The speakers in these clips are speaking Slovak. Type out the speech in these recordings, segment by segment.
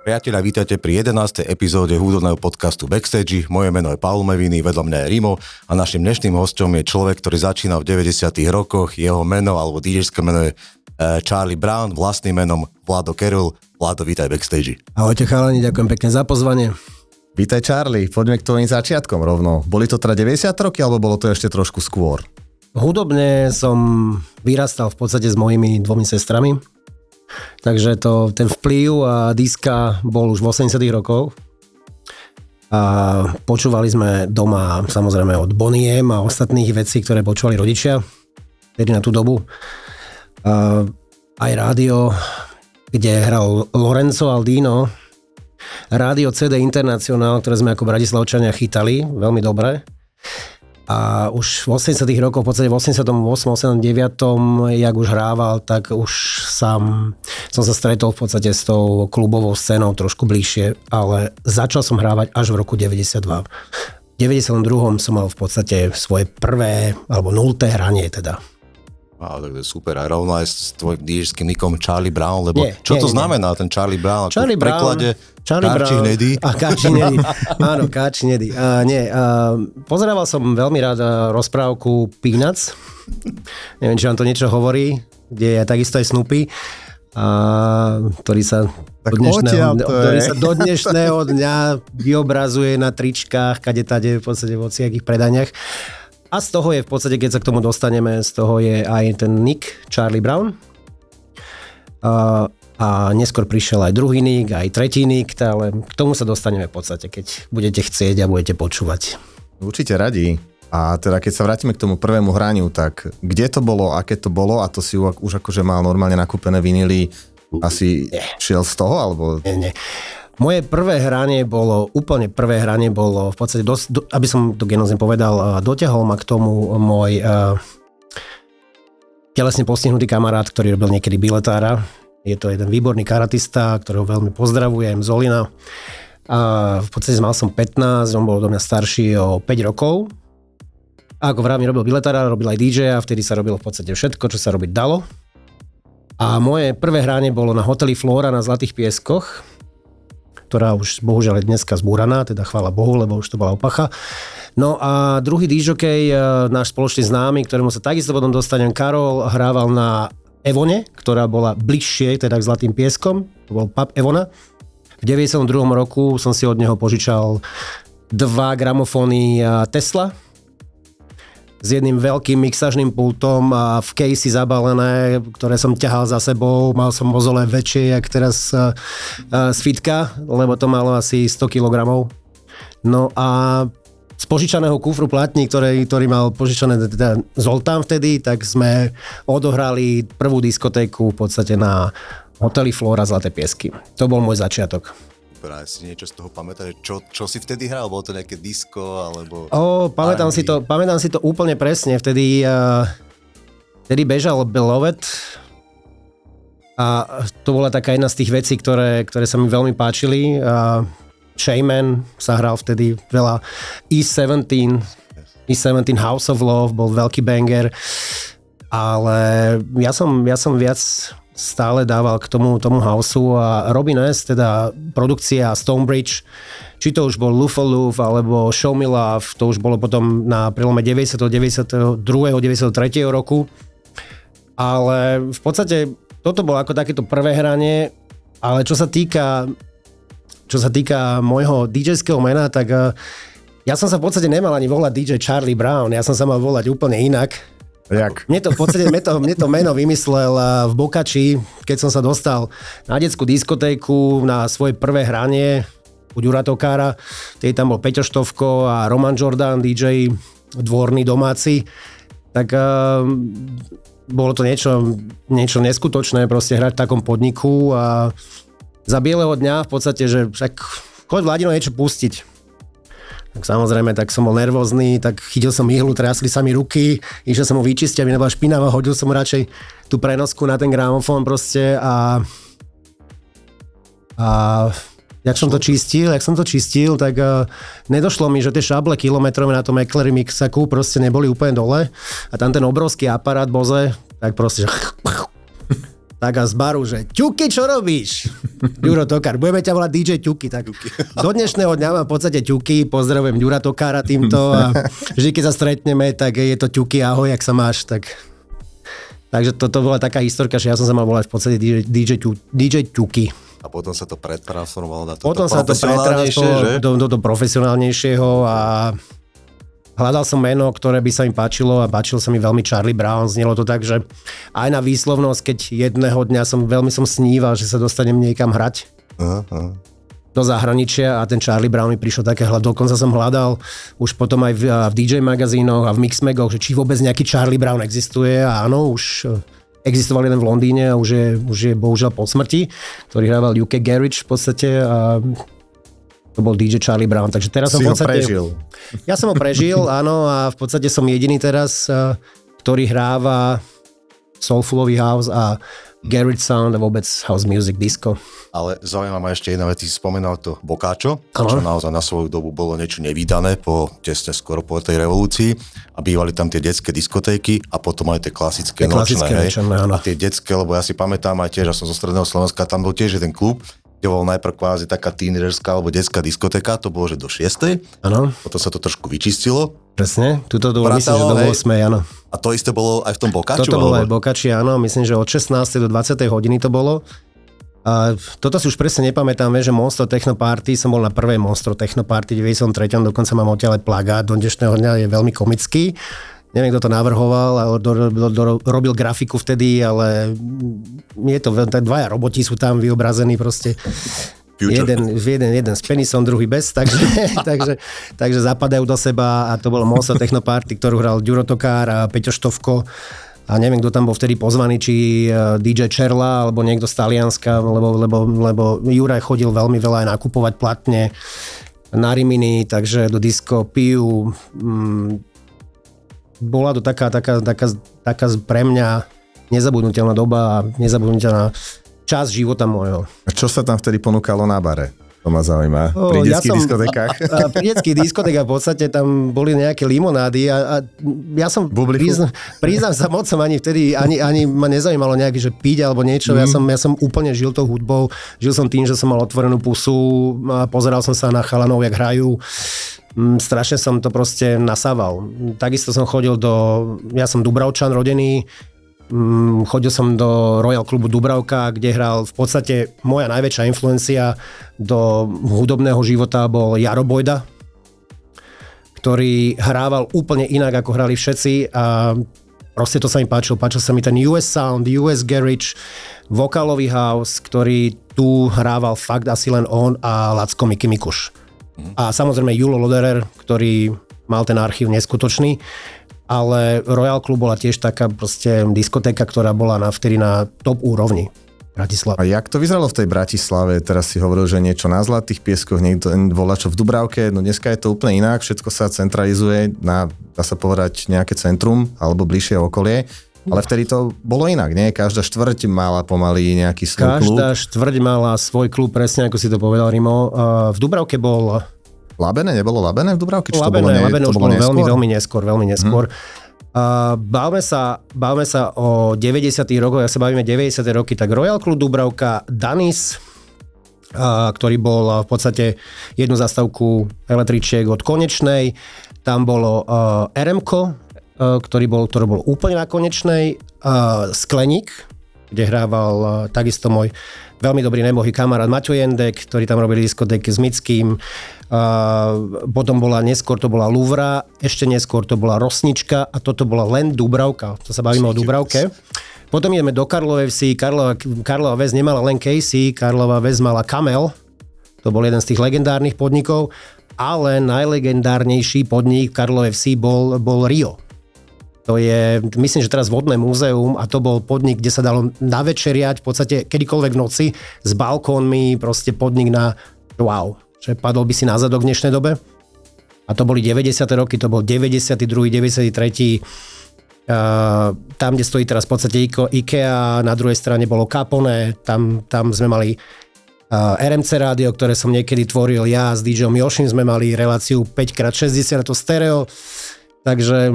Priatelia, vítajte pri 11. epizóde hudobného podcastu Backstage. Moje meno je Paul Meviny, vedľa mňa je Rimo a našim dnešným hosťom je človek, ktorý začínal v 90. rokoch. Jeho meno alebo DJské meno je Charlie Brown, vlastným menom Vlado Kerul. Vlado, vítaj Backstage. Ahojte chalani, ďakujem pekne za pozvanie. Vítaj Charlie, poďme k tvojim začiatkom rovno. Boli to teda 90 roky alebo bolo to ešte trošku skôr? Hudobne som vyrastal v podstate s mojimi dvomi sestrami. Takže ten vplyv diska bol už v 80 rokoch. A počúvali sme doma samozrejme od Bonnie M a ostatných vecí, ktoré počúvali rodičia tedy na tú dobu. Aj rádio, kde hral Lorenzo Aldino, rádio CD International, ktoré sme ako Bratislavčania chytali veľmi dobre. A už v 80 rokoch, v podstate v 88. 89. jak už hrával, tak už som sa stretol v podstate s tou klubovou scénou trošku bližšie, ale začal som hrávať až v roku 92. V 92. som mal v podstate svoje prvé, alebo 0. hranie teda. Wow, tak to je super. A rovno aj s tvojim DJským nikom Charlie Brown, lebo čo to znamená ten Charlie Brown? Charlie v preklade Káči Nedy? Káči Nedy. Áno, Káči Nedy. Pozerával som veľmi rád rozprávku Peanuts. Neviem, či vám to niečo hovorí, kde je takisto aj Snoopy, ktorý sa do dnešného dňa vyobrazuje na tričkách, kade-tade v podstate v hociakých predaniach. A z toho je v podstate, keď sa k tomu dostaneme, z toho je aj ten nick Charlie Brown. A neskôr prišiel aj druhý nick, aj tretí nick, ale k tomu sa dostaneme v podstate, keď budete chcieť a budete počúvať. Určite radi. A teda keď sa vrátime k tomu prvému hraniu, tak kde to bolo, aké to bolo a to si už akože mal normálne nakúpené vinily, asi šiel z toho, alebo... Nie. Moje úplne prvé hranie bolo v podstate, aby som to genozne povedal, dotiahol ma k tomu môj telesne postihnutý kamarát, ktorý robil niekedy biletára. Je to jeden výborný karatista, ktorého veľmi pozdravujem, Zolina. A v podstate mal som 15, on bol do mňa starší o 5 rokov. A ako vravím, robil biletára, robil aj DJ-a, vtedy sa robilo v podstate všetko, čo sa robiť dalo. A moje prvé hranie bolo na hoteli Flora na Zlatých pieskoch, ktorá už bohužiaľ je dneska zbúraná, teda chvála Bohu, lebo už to bola opacha. No a druhý DJokej, náš spoločný známy, ktorému sa takisto potom dostanem, Karol, hrával na Evone, ktorá bola bližšie teda k Zlatým pieskom, to bol pub Evona. V 92. roku som si od neho požičal 2 gramofóny Tesla s jedným veľkým mixažným pultom a v casey zabalené, ktoré som ťahal za sebou. Mal som mozole väčšie, jak teraz z fitka, lebo to malo asi 100 kg. No a z požičaného kufru platní, ktorý mal požičané teda Zoltán vtedy, tak sme odohrali prvú diskotéku v podstate na hoteli Flora Zlaté piesky. To bol môj začiatok. Práve si niečo z toho pamätáš, čo si vtedy hral? Bolo to nejaké disco, alebo... Pamätám si to úplne presne. Vtedy bežal Beloved a to bola taká jedna z tých vecí, ktoré sa mi veľmi páčili. Shaman sa hral vtedy veľa. E17 House of Love bol veľký banger, ale ja som viac stále dával k tomu houseu a Robin S, teda produkcia Stonebridge, či to už bol Lufo Luf alebo Show Me Love, to už bolo potom na prelome 90., 92., 93. roku. Ale v podstate toto bolo ako takéto prvé hranie, ale čo sa týka môjho DJ-ského mena, tak ja som sa v podstate nemal ani volať DJ Charlie Brown, ja som sa mal volať úplne inak. Jak? Mne to meno vymyslel v Bokači, keď som sa dostal na detskú diskotéku na svoje prvé hranie u Ďura Tokára. Tej tam bol Peťo Štovko a Roman Jordan, DJ dvorný domáci. Tak bolo to niečo neskutočné, proste hrať v takom podniku a za bieleho dňa v podstate, že však choď Vladino niečo pustiť. Tak samozrejme, tak som bol nervózny, tak chytil som ihlu, triasli sa mi ruky, išiel som ho vyčistiť, aby nebola špinavá, hodil som radšej tú prenosku na ten gramofón proste a jak som to čistil, tak nedošlo mi, že tie šable kilometrové na tom Eclairy Mixaku proste neboli úplne dole a tam ten obrovský aparát Bose, tak proste Tak a z baru, že Ťuky, čo robíš? Ďuro Tokár, budeme ťa volať DJ Ťuky. Tak do dnešného dňa mám v podstate Ťuky, pozdravujem Ďura Tokára týmto a vždy, keď sa stretneme, tak je to Ťuky, ahoj, jak sa máš, takže toto bola taká historka, že ja som sa mal volať v podstate DJ Ťuky. A potom sa to pretransformovalo na to profesionálnejšie, do profesionálnejšieho a hľadal som meno, ktoré by sa mi páčilo a páčil sa mi veľmi Charlie Brown. Znelo to tak, že aj na výslovnosť, keď jedného dňa veľmi som sníval, že sa dostanem niekam hrať do zahraničia a ten Charlie Brown mi prišiel také dokonca som hľadal už potom aj v DJ magazínoch a v Mixmagoch, že či vôbec nejaký Charlie Brown existuje a áno, už existoval jeden v Londýne a už je bohužiaľ po smrti, ktorý hrával UK Garage v podstate a to bol DJ Charlie Brown, takže teraz som v podstate... prežil. Ja som ho prežil, áno, a v podstate som jediný teraz, ktorý hráva soulfulový house a garage sound a vôbec house music, disco. Ale zaujímavá ma ešte jedna vec, si spomenal to Boccaccio, čo naozaj na svoju dobu bolo niečo nevídané tesne skoro po tej revolúcii a bývali tam tie detské diskotéky a potom aj tie klasické nočné. A tie detské, lebo ja si pamätám aj tiež, že som zo Stredného Slovenska, tam bol tiež jeden klub, kde bol najprv kvázi taká tínežerská alebo detská diskotéka, to bolo, že do 6. Áno. Potom sa to trošku vyčistilo. Presne, tuto to bolo, myslím, že do 8, áno. A to isté bolo aj v tom Boccacciu? Toto bolo aj v Boccacciu, áno, myslím, že od 16. do 20. hodiny to bolo. A toto si už presne nepamätám, že Monstro Techno Party, som bol na prvej Monstro Techno Party v 93. Dokonca mám odtiaľ aj plagát, do dnešného dňa je veľmi komický. Neviem, kto to navrhoval, ale robil grafiku vtedy, ale je to, dvaja roboti sú tam vyobrazení proste. Jeden s penisom, druhý bez, takže zapadajú do seba a to bolo Monster Techno Party, ktorú hral Ďuro Tokár a Peťo Štovko. A neviem, kto tam bol vtedy pozvaný, či DJ Čerla, alebo niekto z Talianska, lebo Juraj chodil veľmi veľa aj nakupovať platne na Rimini, takže do disco pijú. Bola to taká pre mňa nezabudnutelná doba a nezabudnutelná časť života môjho. A čo sa tam vtedy ponúkalo na bare? To ma zaujíma. Pri detských diskotékach? Pri detských diskotékach v podstate tam boli nejaké limonády a ja som priznám sa moc som ani vtedy, ani ma nezaujímalo nejaké, že piť alebo niečo. Ja som úplne žil tou hudbou. Žil som tým, že som mal otvorenú pusu a pozeral som sa na chalanov, jak hrajú. Strašne som to proste nasával. Takisto som chodil ja som Dubravčan rodený, chodil som do Royal klubu Dubravka, kde hral v podstate moja najväčšia influencia do hudobného života bol Jaro Bojda, ktorý hrával úplne inak, ako hrali všetci a proste to sa mi páčilo. Páčil sa mi ten US Sound, US Garage, vokálový house, ktorý tu hrával fakt asi len on a Lacko Miky Mikuš. A samozrejme Julo Loderer, ktorý mal ten archív neskutočný, ale Royal Club bola tiež taká proste diskotéka, ktorá bola vtedy na top úrovni Bratislava. A jak to vyzeralo v tej Bratislave? Teraz si hovoril, že niečo na Zlatých pieskoch, niekto volá čo v Dubravke, no dneska je to úplne inak, všetko sa centralizuje na, dá sa povedať, nejaké centrum alebo bližšie okolie. Ale vtedy to bolo inak, nie? Každá štvrť mala pomaly nejaký svoj klub. Každá štvrť mala svoj klub, presne ako si to povedal, Rimo. V Dubravke bol... Labene? Nebolo Labene v Dubravke? Labene už bolo veľmi neskôr. Bavme sa o 90. rokoch, ak sa bavíme 90. roky, tak Royal Club Dubravka, Danis, ktorý bol v podstate jednu zastávku električiek od Konečnej. Tam bolo RM-ko, ktorý bol úplne na Konečnej, Skleník, kde hrával takisto môj veľmi dobrý nebohý kamarát Maťo Jendek, ktorý tam robili diskotéky s Mickým. Potom neskôr to bola Louvra, ešte neskôr to bola Rosnička a toto bola len Dubravka. To sa bavíme o Dubravke. Potom ideme do Karlovej Vsi. Karlova Ves nemala len Casey, Karlova Ves mala Kamel. To bol jeden z tých legendárnych podnikov, ale najlegendárnejší podnik v Karlovej Vsi bol Rio. To je, myslím, že teraz vodné múzeum a to bol podnik, kde sa dalo navečeriať v podstate kedykoľvek v noci s balkónmi, proste podnik na wow, že padol by si na zadok v dnešnej dobe. A to boli 90. roky, to bol 92., 93. Tam, kde stojí teraz v podstate IKEA, na druhej strane bolo Capone, tam sme mali RMC rádio, ktoré som niekedy tvoril ja s DJom Jošim, sme mali reláciu 5x60 to stereo, takže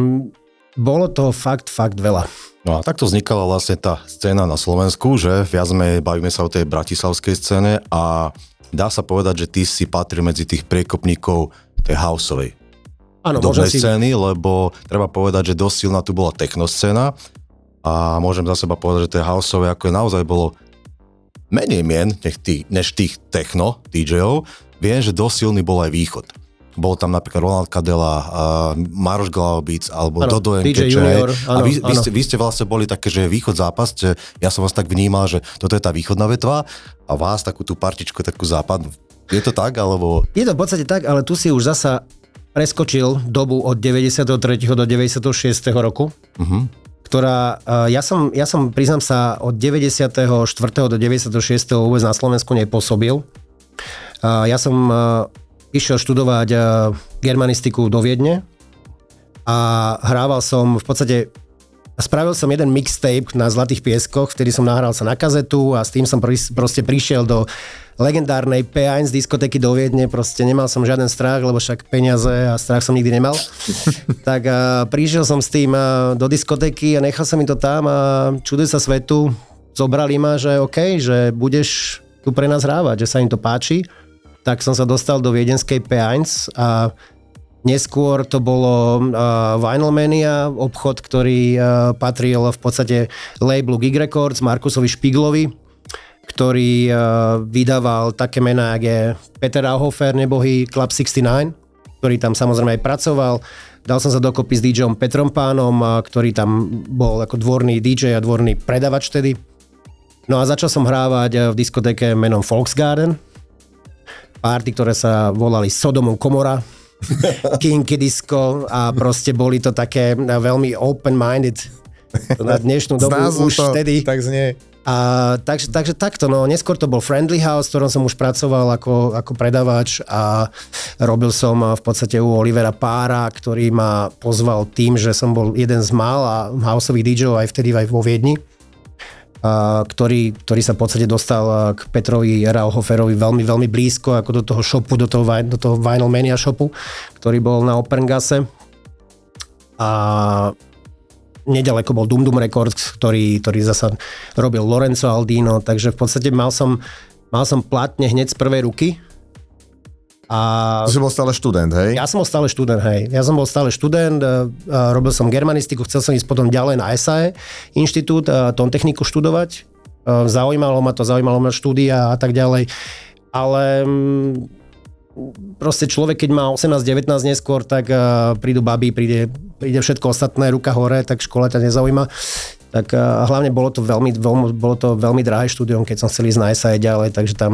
Bolo toho fakt veľa. No a takto vznikala vlastne tá scéna na Slovensku, že viac bavíme sa o tej bratislavskej scéne a dá sa povedať, že ty si patrí medzi tých priekopníkov tej houseovej scény, lebo treba povedať, že dosť silná tu bola technoscéna a môžem za seba povedať, že tej houseovej ako naozaj bolo menej mien než tých techno DJov. Viem, že dosť silný bol aj východ. Bol tam napríklad Ronald Kadela, Maroš Glaubíc, alebo Dodo DJ Junior. A vy ste vlastne boli také, že východ-západ, ja som vás tak vnímal, že toto je tá východná vetva a vás takú tú partičku, takú západnú. Je to tak, alebo... Je to v podstate tak, ale tu si už zasa preskočil dobu od 93. do 96. roku, ktorá, ja som, priznám sa, od 94. do 96. vôbec na Slovensku nepôsobil. Ja som išiel študovať germanistiku do Viedne a hrával som v podstate, spravil som jeden mixtape na Zlatých pieskoch, vtedy som nahral sa na kazetu a s tým som proste prišiel do legendárnej P1 diskotéky do Viedne, proste nemal som žiaden strach, lebo však peniaze a strach som nikdy nemal. Tak prišiel som s tým do diskotéky a nechal som mi to tam a čuduj sa svetu, zobrali ma, že OK, že budeš tu pre nás hrávať, že sa im to páči. Tak som sa dostal do viedenskej P1 a neskôr to bolo Vinyl Mania, obchod, ktorý patril v podstate labelu Gig Records, Markusovi Špiglovi, ktorý vydával také mená, jak je Peter Auhofer, nebohý Club 69, ktorý tam samozrejme aj pracoval. Dal som sa dokopy s DJom Petrom Pánom, ktorý tam bol ako dvorný DJ a dvorný predavač vtedy. No a začal som hrávať v diskotéke menom Volksgarden. Party, ktoré sa volali Sodomom Komora, Kinky Disco a proste boli to také veľmi open-minded na dnešnú dobu už to, vtedy. Tak znie. A takže takto, no neskôr to bol Friendly House, v ktorom som už pracoval ako predavač a robil som v podstate u Olivera Pára, ktorý ma pozval tým, že som bol jeden z mála houseových DJov aj vtedy aj vo Viedni. Ktorý sa v podstate dostal k Petrovi Rauhoferovi veľmi, veľmi blízko, ako do toho shopu, do toho Vinyl Mania shopu, ktorý bol na Operngasse. A nedaleko bol Dum Dum Records, ktorý zasa robil Lorenzo Aldino, takže v podstate mal som platne hneď z prvej ruky. A si bol stále študent, hej? Ja som bol stále študent, hej. Robil som germanistiku, chcel som ísť potom ďalej na SAE inštitút, tóntechniku študovať. Zaujímalo ma štúdia a tak ďalej. Ale proste človek, keď má 18-19 neskôr, tak prídu baby, príde všetko ostatné, ruka hore, tak škola ťa nezaujíma. Tak hlavne bolo to veľmi drahé štúdium, keď som chcel ísť na SAE ďalej, takže tam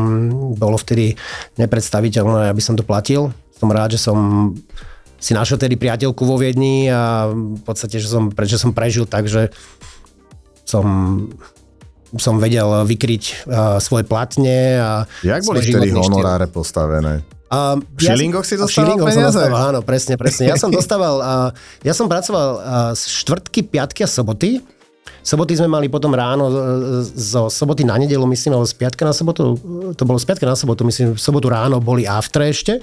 bolo vtedy nepredstaviteľné, aby som to platil. Som rád, že som si našiel tedy priateľku vo Viedni a v podstate, že som prežil tak, že som vedel vykryť svoje platne a jak boli vtedy honoráre postavené? V šilingoch si dostával peniaze? Áno, presne. Ja som pracoval štvrtky, piatky a soboty. Soboty sme mali potom ráno, zo soboty na nedeľu, myslím, alebo z piatka na sobotu, to bolo z piatka na sobotu, myslím, v sobotu ráno boli after ešte.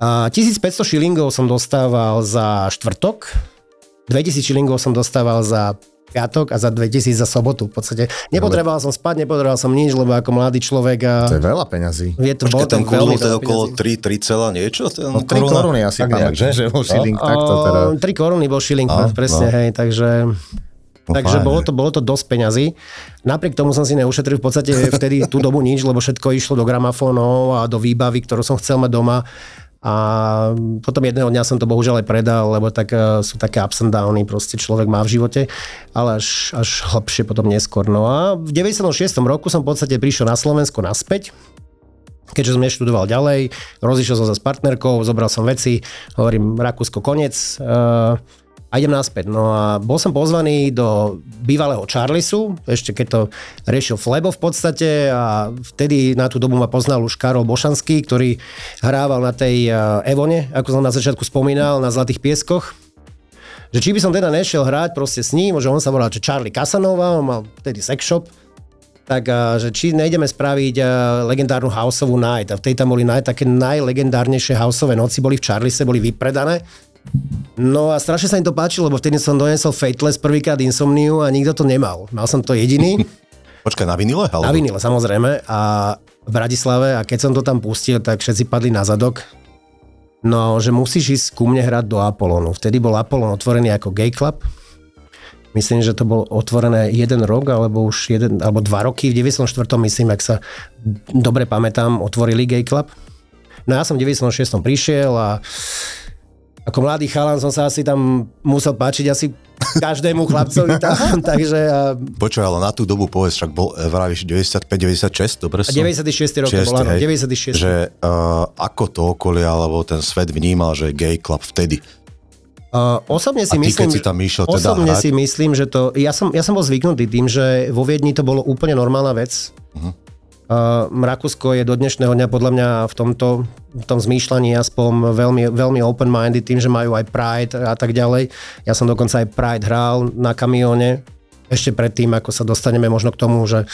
1500 šilingov som dostával za štvrtok, 2000 šilingov som dostával za piatok a za 2000 za sobotu. V podstate nepotreboval som spať, nepotreboval som nič, lebo ako mladý človek... To je veľa peňazí. Počkej, ten kurl to je okolo 3 niečo? 3 koruny asi pamäť, že bol šiling takto teda. 3 koruny bol šiling, presne, hej, takže... Takže bolo to dosť peňazí. Napriek tomu som si neušetril v podstate vtedy tú dobu nič, lebo všetko išlo do gramafónov a do výbavy, ktorú som chcel mať doma. A potom jedného dňa som to bohužiaľ aj predal, lebo tak sú také ups and downy, proste človek má v živote, ale až hlbšie potom neskôr. No a v 96. roku som v podstate prišiel na Slovensko naspäť, keďže som neštudoval ďalej, rozišiel som sa s partnerkou, zobral som veci, hovorím Rakúsko koniec, a idem naspäť. No a bol som pozvaný do bývalého Charlisu, ešte keď to riešil Flebo v podstate a vtedy na tú dobu ma poznal už Karol Bošanský, ktorý hrával na tej Evone, ako som na začiatku spomínal, na Zlatých pieskoch. Že či by som teda nešiel hrať proste s ním, že on sa volal Charlie Casanova, on mal vtedy sex shop, tak že či nejdeme spraviť legendárnu houseovú night. A vtedy tam boli také najlegendárnejšie houseové noci, boli v Charlise, boli vypredané. No a strašne sa im to páčilo, lebo vtedy som donesol Fateless prvýkrát Insomniu a nikto to nemal. Mal som to jediný. Počkaj, na vinile? Na vinile, samozrejme. A v Bratislave, a keď som to tam pustil, tak všetci padli na zadok. No, že musíš ísť ku mne hrať do Apollonu. Vtedy bol Apollon otvorený ako gay club. Myslím, že to bolo otvorené 1 rok, alebo už 2 roky. V 94. myslím, ak sa dobre pamätám, otvorili gay club. No ja som v 96. prišiel a ako mladý chalan som sa asi tam musel páčiť asi každému chlapcovi tam, takže... Počuj, ale na tú dobu povedz, však bol, vravíš 95-96, dobre som? 96. rok bol, áno, 96. Že ako to okolie, alebo ten svet vnímal, že gay club vtedy? Osobne si a ty, myslím, keď si tam išiel teda osobne hrať? si myslím, že to... Ja som bol zvyknutý tým, že vo Viedni to bolo úplne normálna vec. Rakúsko je do dnešného dňa podľa mňa v tom zmýšľaní aspoň veľmi open-minded tým, že majú aj Pride a tak ďalej. Ja som dokonca aj Pride hral na kamióne, ešte predtým, ako sa dostaneme možno k tomu, že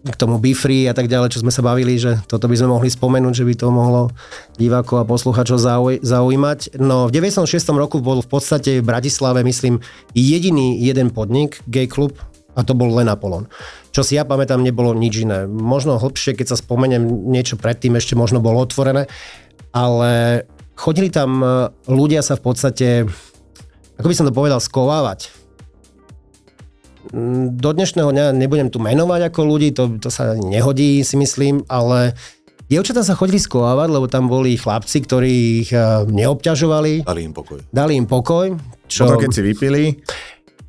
k tomu Be Free a tak ďalej, čo sme sa bavili, že toto by sme mohli spomenúť, že by to mohlo divákov a posluchačov zaujímať. No v 96. roku bol v podstate v Bratislave, myslím, jediný jeden podnik, gay klub, a to bol len Apollon. Čo si ja pamätám, nebolo nič iné. Možno hlbšie, keď sa spomeniem, niečo predtým ešte možno bolo otvorené, ale chodili tam ľudia sa v podstate, ako by som to povedal, skovávať. Do dnešného dňa nebudem tu menovať ako ľudí, to sa nehodí, si myslím, ale dievčatá sa chodili skovávať, lebo tam boli chlapci, ktorí ich neobťažovali. Dali im pokoj. Potom keď si vypili...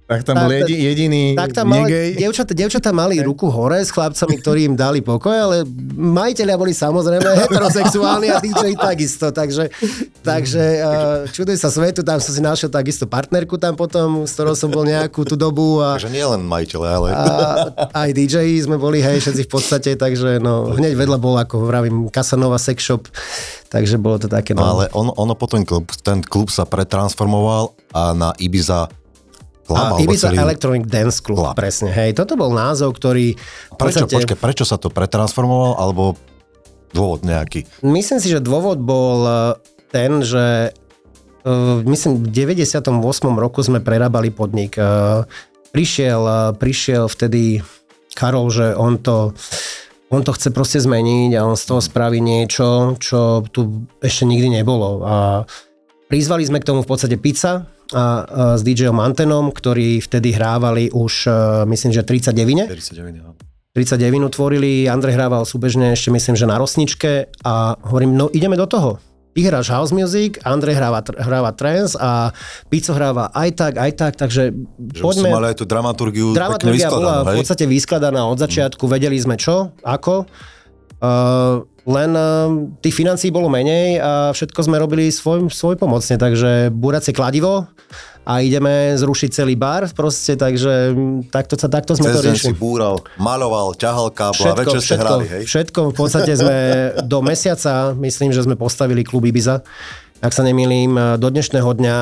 Tak tam bol jediný negej. Dievčatá mali ruku hore s chlapcami, ktorí im dali pokoj, ale majiteľia boli samozrejme heterosexuálni a DJ takisto. Takže čuduj sa svetu, tam som si našiel takisto partnerku tam potom, s ktorou som bol nejakú tú dobu. Takže nie len majiteľe, ale... Aj DJ sme boli, hej, všetci v podstate, takže no, hneď vedľa bol, ako vravím, Casanova sex shop, takže bolo to také... No ale ono potom, ten klub sa pretransformoval a na Ibiza Ibiza Electronic Dance Club, presne. Hej, toto bol názov, ktorý... Prečo sa to pretransformoval, alebo dôvod nejaký? Myslím si, že dôvod bol ten, že myslím, v 98. roku sme prerábali podnik. Prišiel vtedy Karol, že on to chce proste zmeniť a on z toho spraví niečo, čo tu ešte nikdy nebolo. A prizvali sme k tomu v podstate Pizza, a s DJom Antenom, ktorí vtedy hrávali už, myslím, že 39 tvorili, Andrej hrával súbežne ešte, myslím, že na Rosničke a hovorím, no ideme do toho. Ty hráš house music, Andrej hráva trance a Pico hráva aj tak, takže poďme. Že mali aj tú dramaturgiu pekne Dramaturgia bola hej? v podstate vyskladaná od začiatku, vedeli sme čo, ako. Len tých financií bolo menej a všetko sme robili svojpomocne, takže búracie kladivo a ideme zrušiť celý bar proste, takže takto sme to riešili. Si búral, maľoval, ťahal kábla, večer ste hrali, hej? Všetko, v podstate sme do mesiaca, myslím, že sme postavili klub Ibiza. Ak sa nemýlim, do dnešného dňa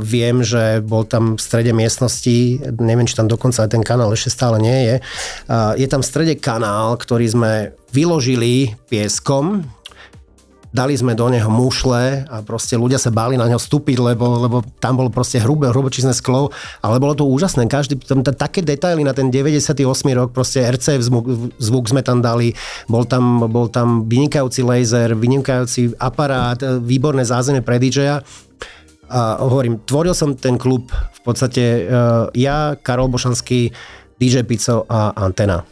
viem, že bol tam v strede miestnosti, neviem, či tam dokonca aj ten kanál ešte stále nie je. Je tam v strede kanál, ktorý sme vyložili pieskom, dali sme do neho mušle a proste ľudia sa báli na ňo vstúpiť, lebo tam bolo proste hrubočízne sklo, ale bolo to úžasné. Tam také detaily na ten 98. rok, proste RCF zvuk sme tam dali, bol tam vynikajúci laser, vynikajúci aparát, výborné zázemie pre DJ-a. A hovorím, tvoril som ten klub v podstate ja, Karol Bošanský, DJ Pico a Antena.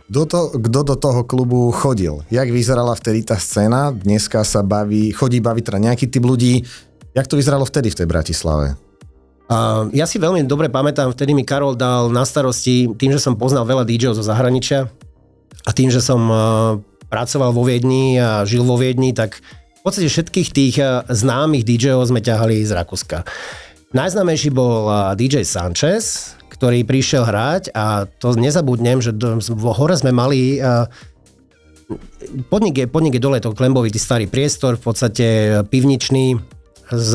Kto do toho klubu chodil? Jak vyzerala vtedy tá scéna? Dneska sa chodí baviť teda nejaký typ ľudí. Jak to vyzeralo vtedy v tej Bratislave? Ja si veľmi dobre pamätám, vtedy mi Karol dal na starosti, tým, že som poznal veľa DJov zo zahraničia a tým, že som pracoval vo Viedni a žil vo Viedni, tak v podstate všetkých tých známych DJov sme ťahali z Rakúska. Najznámejší bol DJ Sanchez, ktorý prišiel hrať a to nezabudnem, že hore sme mali podnik je dole, to klembovitý starý priestor, v podstate pivničný s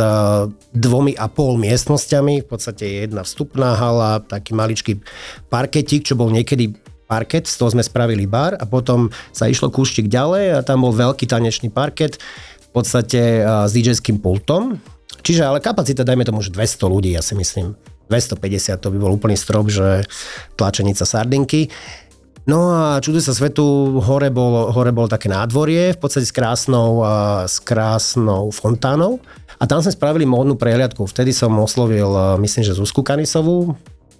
2,5 miestnosťami, v podstate jedna vstupná hala, taký maličký parketík, čo bol niekedy parket, z toho sme spravili bar a potom sa išlo kúštik ďalej a tam bol veľký tanečný parket. V podstate s DJ-ským pultom. Čiže ale kapacita, dajme tomu, že 200 ľudí, ja si myslím. 250, to by bol úplný strop, že tlačenica sardinky. No a čuduj sa svetu, hore bolo také nádvorie, v podstate s krásnou fontánou. A tam sme spravili módnu prehliadku. Vtedy som oslovil, myslím, že Zuzku Kanisovú,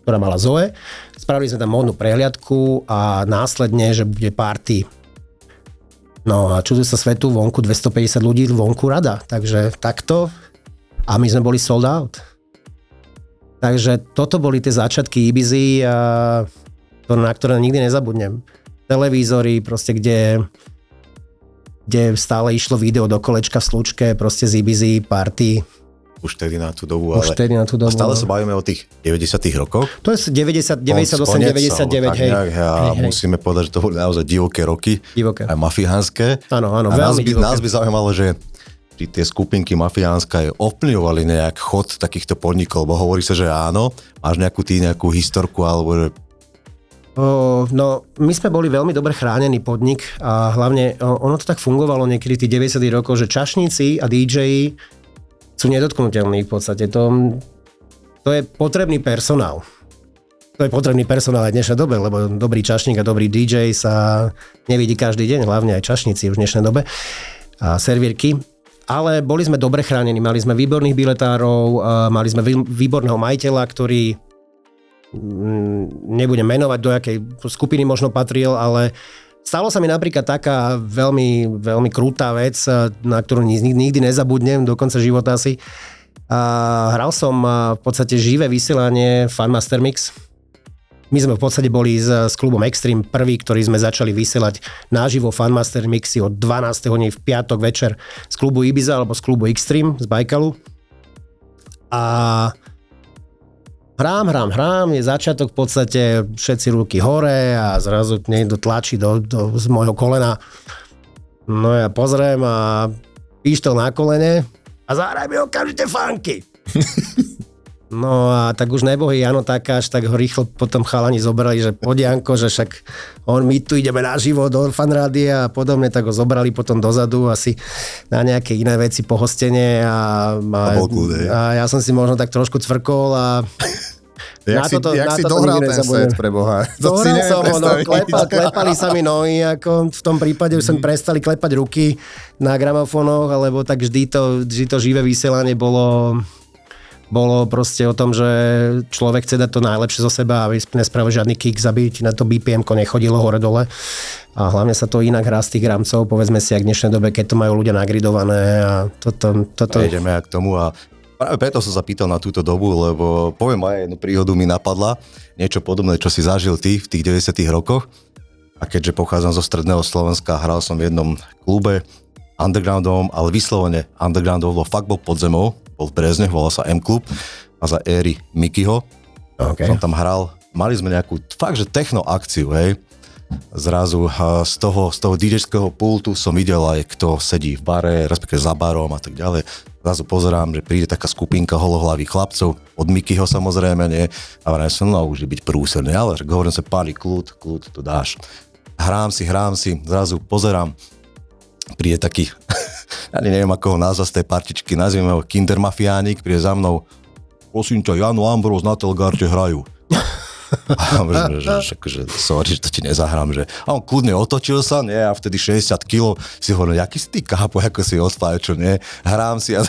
ktorá mala Zoe. Spravili sme tam módnu prehliadku a následne, že bude party. No a čuduj sa svetu, vonku 250 ľudí, vonku rada. Takže takto. A my sme boli sold out. Takže toto boli tie začiatky Ibizy, na ktoré nikdy nezabudnem. Televízory, proste, kde stále išlo video do kolečka v slučke, proste z Ibizy, party. Už tedy na tú dobu, ale stále sa bavíme o tých 90 rokoch. To je 98, 99, hej. Musíme povedať, že to boli naozaj divoké roky. Divoké. Aj mafiánske. Áno, veľmi divoké. Nás by zaujímalo, že či tie skupinky mafiánske ovplyvňovali nejak chod takýchto podnikov, lebo hovorí sa, že áno. Máš nejakú historku, alebo že... No, my sme boli veľmi dobre chránený podnik a hlavne ono to tak fungovalo niekedy tých 90 rokov, že čašníci a DJ sú nedotknutelní v podstate. To je potrebný personál. To je potrebný personál aj v dnešnej dobe, lebo dobrý čašník a dobrý DJ sa nevidí každý deň, hlavne aj čašníci už v dnešnej dobe a servírky. Ale boli sme dobre chránení, mali sme výborných biletárov, mali sme výborného majiteľa, ktorý nebudem menovať, do jakej skupiny možno patril, ale stalo sa mi napríklad taká veľmi, veľmi krutá vec, na ktorú nikdy nezabudnem, do konca života asi. Hral som v podstate živé vysielanie Fun Master Mix. My sme v podstate boli s klubom Extreme prví, ktorí sme začali vysielať naživo Fun Master Mixy od 12. hodiny v piatok večer z klubu Ibiza alebo z klubu Extreme z Bajkalu. A Hrám, je začiatok v podstate, všetci ruky hore a zrazu niekto tlačí z môjho kolena. No ja pozriem a pištol na kolene a zahraj mi okamžite funky. No a tak už nebohý Jano Takáš, tak ho rýchlo potom chalani zobrali, že poď Janko, že však my tu ideme naživo do fanrádia a podobne, tak ho zobrali potom dozadu asi na nejaké iné veci pohostenie a ja som si možno tak trošku cvrkol a Jak si dohral ten set pre Boha? Dohral som ho, klepali sa mi nohy, ako v tom prípade už som prestali klepať ruky na gramofónoch, alebo tak vždy to živé vysielanie bolo proste o tom, že človek chce dať to najlepšie zo seba, aby nespravil žiadny kick, aby ti na to BPM-ko nechodilo hore-dole. A hlavne sa to inak hrá z tých rámcov, povedzme si, jak v dnešnej dobe, keď to majú ľudia nagridované a toto... Ideme k tomu a práve preto som sa pýtal na túto dobu, lebo poviem aj jednu príhodu mi napadla, niečo podobné, čo si zažil ty v tých 90 rokoch. A keďže pochádzam zo stredného Slovenska, hral som v jednom klube undergroundovom, ale vyslovene undergroundovo, fakt bol pod zemou, bol v Brezne, volal sa M-klub a za éry Mikyho. Okay. Som tam hral, mali sme nejakú fakt, že techno akciu, hej. Zrazu z toho DJ-ského pultu som videl aj, kto sedí v bare, respektíve za barom a tak ďalej. Zrazu pozerám, že príde taká skupinka holohlavých chlapcov, od Mikyho samozrejme, nie. A vrajím som, no už je byť prúserný, ale hovorím sa, páli, kľud, to dáš. Hrám si, zrazu pozerám, príde taký, ja neviem ako ho nazvať z tej partičky, nazvime ho Kindermafiánik, príde za mnou, prosím ťa, Jano Ambros na Telgarte hrajú. A že sorry, že to ti nezahrám, že... A on kľudne otočil sa, nie, a vtedy 60 kg si hovoril, jaký si ty kápo, ako si odfajčil, nie, hrám si a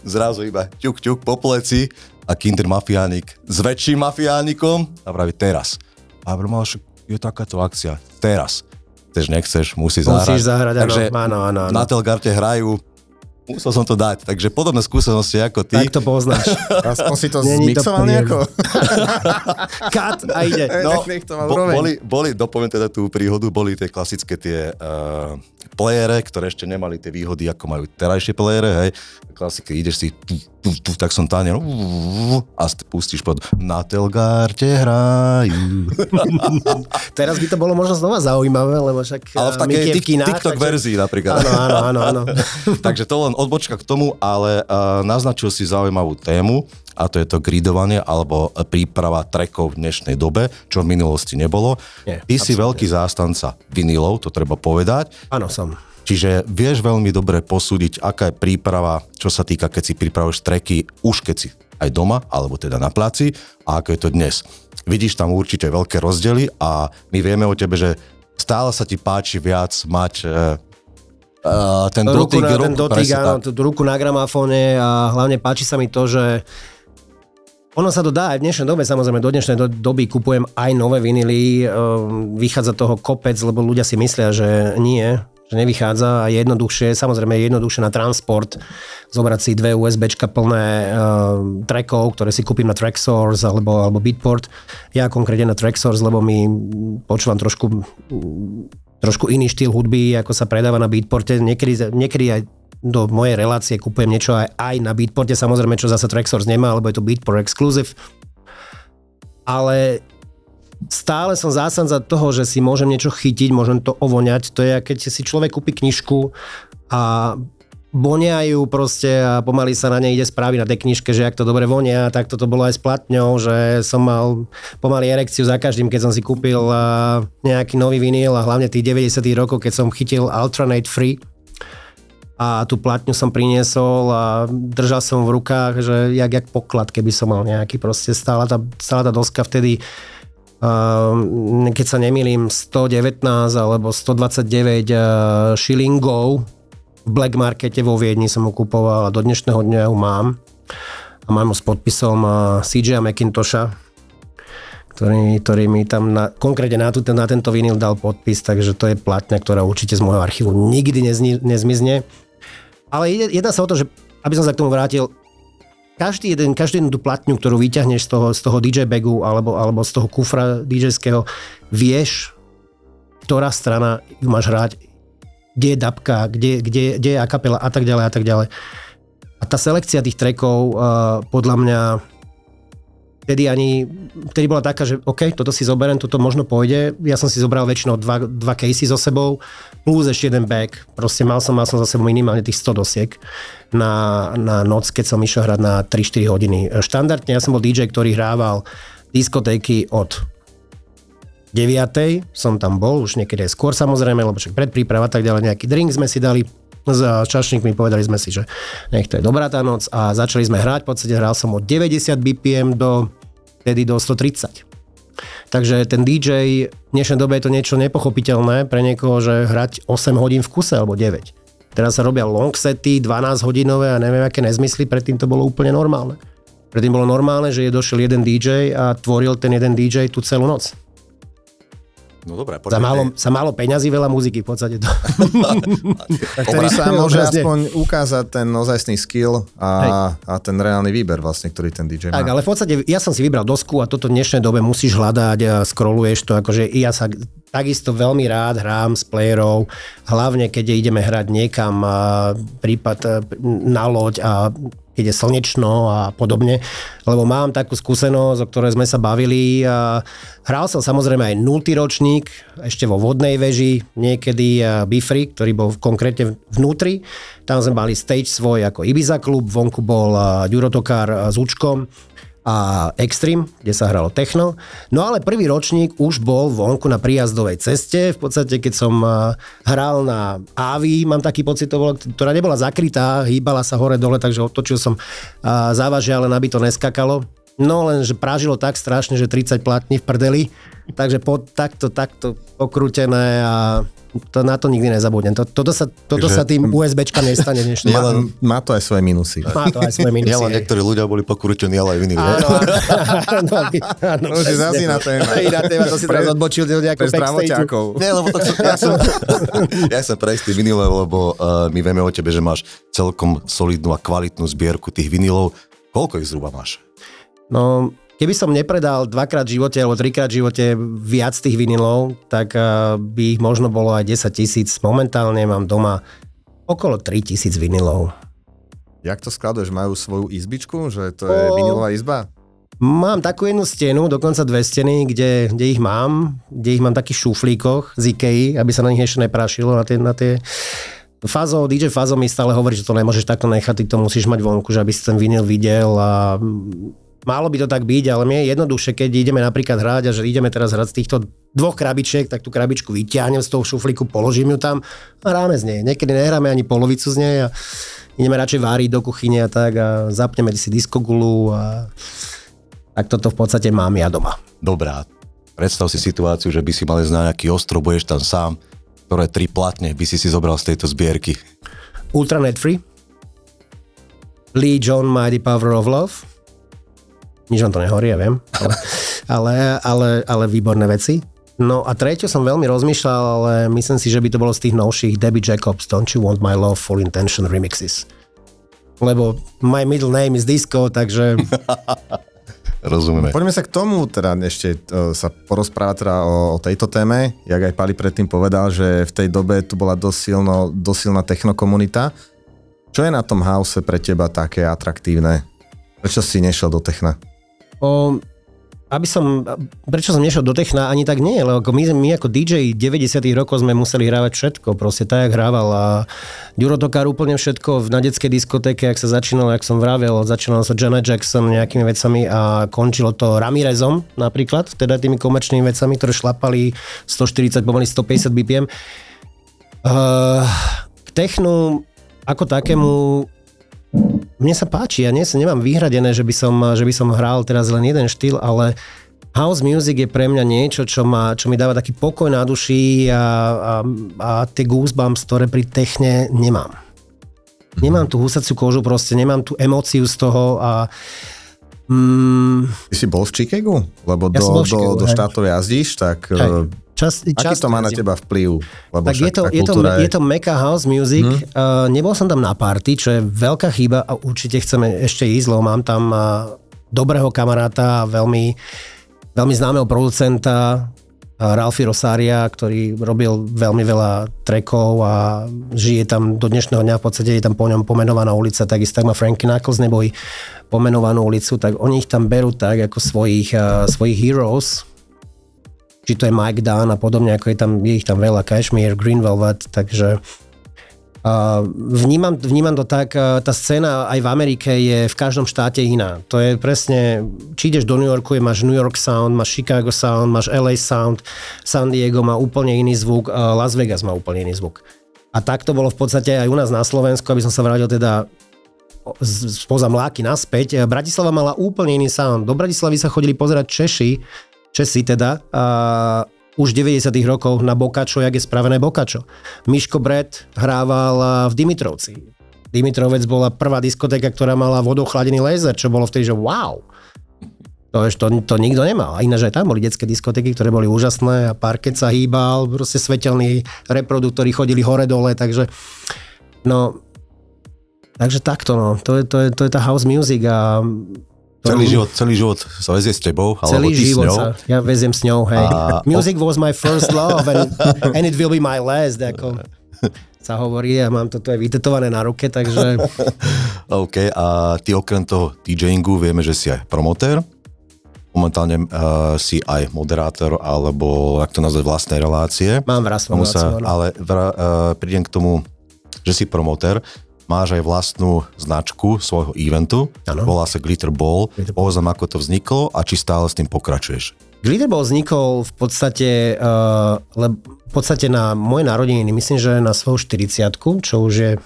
zrazu iba ťuk po pleci a Kindermafiánik s väčším mafiánikom a praví teraz. A mal, že je takáto akcia, teraz. Chceš, nechceš, musíš zahrať. Takže áno. Na Telgarte hrajú, musel som to dať, takže podobné skúsenosti ako ty. Tak to poznáš. Aspoň si to zmixoval nejako. Cut a ide. No, dopoviem teda tú príhodu, boli tie klasické playere, ktoré ešte nemali tie výhody, ako majú terajšie playere, hej. Klasika, ideš si, tak som taniel a pustíš pod na Telgarte hrajú. Teraz by to bolo možno znova zaujímavé, lebo však ale v takej TikTok verzii napríklad. Áno. Takže to len odbočka k tomu, ale naznačil si zaujímavú tému a to je to gridovanie alebo príprava trackov v dnešnej dobe, čo v minulosti nebolo. Nie, Ty si veľký zástanca vinilov, to treba povedať. Áno, som. Čiže vieš veľmi dobre posúdiť, aká je príprava, čo sa týka, keď si pripravuješ tracky, už keď si aj doma, alebo teda na placi, a ako je to dnes. Vidíš tam určite veľké rozdiely a my vieme o tebe, že stále sa ti páči viac mať ten dotyk, ruku na gramafóne a hlavne páči sa mi to, že ono sa to dá aj v dnešnej dobe, samozrejme do dnešnej doby kupujem aj nové vinily, vychádza toho kopec, lebo ľudia si myslia, že nie, že nevychádza a je jednoduchšie na transport zobrať si 2 USBčka plné trackov, ktoré si kúpim na Tracksource alebo Beatport. Ja konkrétne na Tracksource, lebo mi počúvam trošku iný štýl hudby, ako sa predáva na Beatporte. Niekedy aj do mojej relácie kupujem niečo aj na Beatporte, samozrejme, čo zase Tracksource nemá, lebo je to Beatport exclusive. Ale stále som zásanca toho, že si môžem niečo chytiť, môžem to ovoňať. To je, keď si človek kúpi knižku a voniajú proste a pomaly sa na nej ide správy na tej knižke, že jak to dobre vonia, tak toto bolo aj s platňou, že som mal pomaly erekciu za každým, keď som si kúpil nejaký nový vinyl a hlavne tých 90. rokov, keď som chytil Alternate Free a tú platňu som priniesol a držal som v rukách, že jak poklad, keby som mal nejaký, proste stála tá doska vtedy, keď sa nemýlim, 119 alebo 129 šilingov v black markete vo Viedni som ho kupoval a do dnešného dňa ho mám. A mám ho s podpisom CJ McIntosha, ktorý mi tam konkrétne na tento vinyl dal podpis, takže to je platňa, ktorá určite z môjho archívu nikdy nezmizne. Ale jedná sa o to, že aby som sa k tomu vrátil, každý jednu tú platňu, ktorú vyťahneš z toho DJ bagu alebo z toho kufra DJského, vieš, ktorá strana ju máš hrať, kde je dabka, kde je akapela a tak ďalej a tak ďalej. A tá selekcia tých trackov podľa mňa vtedy bola taká, že OK, toto si zoberiem, toto možno pôjde. Ja som si zobral väčšinou dva casey so sebou, plus ešte jeden bag. Proste mal som za sebou minimálne tých 100 dosiek na noc, keď som išiel hrať na 3-4 hodiny. Štandardne ja som bol DJ, ktorý hrával diskotéky od 9. som tam bol, už niekedy aj skôr samozrejme, lebo však predpríprava a tak ďalej, nejaký drink sme si dali s čašníkmi, povedali sme si, že nech to je dobrá tá noc a začali sme hrať, v podstate hral som od 90 BPM do 130. Takže ten DJ, v dnešnej dobe je to niečo nepochopiteľné pre niekoho, že hrať 8 hodín v kuse alebo 9. Teraz sa robia long sety, 12 hodinové a neviem aké nezmysly, predtým to bolo úplne normálne. Predtým bolo normálne, že došiel jeden DJ a tvoril ten jeden DJ tú celú noc. No dobré, za málo peňazí, veľa muziky v podstate. Ktorý sa môže aspoň ukázať ten ozajstný skill a ten reálny výber vlastne, ktorý ten DJ má. Tak, ale v podstate ja som si vybral dosku a toto v dnešnej dobe musíš hľadať a scrolluješ to, akože ja sa takisto veľmi rád hrám s playerov, hlavne keď ideme hrať niekam, prípad na loď a keď je slnečno a podobne, lebo mám takú skúsenosť, o ktorej sme sa bavili. Hral som samozrejme aj 0. ročník, ešte vo vodnej veži, niekedy Bifry, ktorý bol konkrétne vnútri. Tam sme mali stage svoj ako Ibiza klub, vonku bol Ďurotokár s Učkom a Extreme, kde sa hralo techno. No ale prvý ročník už bol vonku na príjazdovej ceste. V podstate, keď som hral na Avi, mám taký pocit, ktorá nebola zakrytá, hýbala sa hore-dole, takže otočil som závažia, len aby to neskakalo. No lenže prážilo tak strašne, že 30 platní v prdeli, takže takto pokrútené a na to nikdy nezabudnem. Toto sa tým USBčka nestane dnešný. Má to aj svoje minusy. Má to aj svoje minusy. Nielen niektorí ľudia boli pokrútení, ale aj iní. Áno, už je zase iná téma. To si teraz odbočil do nejakého backstageu. Nie, lebo ja som prejsť tým vinilom, lebo my vieme o tebe, že máš celkom solidnú a kvalitnú zbierku tých vinilov. Koľko ich zhruba máš? No, keby som nepredal 2-krát v živote alebo 3-krát v živote viac tých vinilov, tak by ich možno bolo aj 10 000. Momentálne mám doma okolo 3 000 vinilov. Jak to skladuješ? Majú svoju izbičku? Že to je vinilová izba? Mám takú jednu stenu, dokonca 2 steny, kde ich mám v takých šuflíkoch z Ikei, aby sa na nich ešte neprášilo na tie DJ Fazo mi stále hovorí, že to nemôžeš takto nechať, ty to musíš mať vonku, že aby si ten vinyl videl a málo by to tak byť, ale mne je jednoduchšie, keď ideme napríklad hrať a že ideme teraz hrať z týchto 2 krabičiek, tak tú krabičku vyťahnem z toho šuflíku, položím ju tam a hráme z nej. Niekedy nehráme ani polovicu z nej a ideme radšej váriť do kuchyne a tak a zapneme si diskogulu a tak toto v podstate mám ja doma. Dobrá. Predstav si situáciu, že by si mal ísť na nejaký ostrov, budeš tam sám, ktoré 3 platne by si zobral z tejto zbierky. Ultra Net Free, Lee John Mighty Power of Love, nič vám to nehorí, ja viem, ale výborné veci. No a treťo som veľmi rozmýšľal, ale myslím si, že by to bolo z tých novších Debbie Jacobs, Don't You Want My Love, Full Intention remixes. Lebo my middle name is Disco, takže... Rozumieme. Poďme sa k tomu teda ešte sa porozprávať teda o tejto téme. Jak aj Pali predtým povedal, že v tej dobe tu bola dosť silná technokomunita. Čo je na tom house pre teba také atraktívne? Prečo si nešiel do techna? Prečo som nešiel do techna, ani tak nie, lebo my ako DJ 90 rokov sme museli hrávať všetko, proste tak, jak hrával a Ďuro Tokár úplne všetko na detskej diskotéke, jak sa začínalo, jak som vravel, začínalo sa Janet Jackson nejakými vecami a končilo to Ramirezom napríklad, teda tými komerčnými vecami, ktoré šlapali 140, pomaly 150 BPM. K technu ako takému mne sa páči, ja nemám vyhradené, že by som hral teraz len jeden štýl, ale house music je pre mňa niečo, čo mi dáva taký pokoj na duši a tie goosebumps, ktoré pri techne nemám. Nemám tú husaciu kožu proste, nemám tú emóciu z toho a Ty si bol v Chicagu? Lebo do štátov jazdíš, tak aký to má na teba vplyv? Lebo tak je to meka house music. Nebol som tam na party, čo je veľká chyba a určite chceme ešte ísť, lebo mám tam dobrého kamaráta, veľmi, veľmi známeho producenta, Ralfi Rosaria, ktorý robil veľmi veľa trackov a žije tam do dnešného dňa, v podstate je tam po ňom pomenovaná ulica, takisto tak má Frankie Knuckles neboj pomenovanú ulicu, tak oni ich tam berú tak ako svojich heroes, či to je Mike Dunn a podobne, ako je ich tam veľa, Kashmir, Green Velvet, takže vnímam to tak, tá scéna aj v Amerike je v každom štáte iná. To je presne, či ideš do New Yorku, máš New York Sound, máš Chicago Sound, máš LA Sound, San Diego má úplne iný zvuk, Las Vegas má úplne iný zvuk. A tak to bolo v podstate aj u nás na Slovensku, aby som sa vrátil teda spoza Mláky naspäť. Bratislava mala úplne iný sound. Do Bratislavy sa chodili pozerať Česi teda, už v 90. rokoch na Bokačo, jak je spravené Bokačo. Miško Brett hrával v Dimitrovci. Dimitrovec bola prvá diskotéka, ktorá mala vodochladený laser, čo bolo vtedy, že wow. To nikto nemal. A ináč aj tam boli detské diskotéky, ktoré boli úžasné a parket sa hýbal, proste svetelní reproduktory chodili hore-dole, takže takto, no. To je tá house music a Celý život sa vezie s tebou, alebo ty s ňou. Ja veziem s ňou, hej. Music was my first love and it will be my last, ako sa hovorí a mám toto aj vytetované na ruke, takže... OK, a ty okrem toho DJingu vieme, že si aj promotér, momentálne si aj moderátor, alebo ak to nazvať vlastnej relácie. Mám vlastnú reláciu, ale prídem k tomu, že si promotér. Máš aj vlastnú značku svojho eventu, volá sa Glitter Ball. Povedz nám, ako to vzniklo a či stále s tým pokračuješ. Glitter Ball vznikol v podstate na moje narodeniny, myslím, že na svoju 40-ku, čo už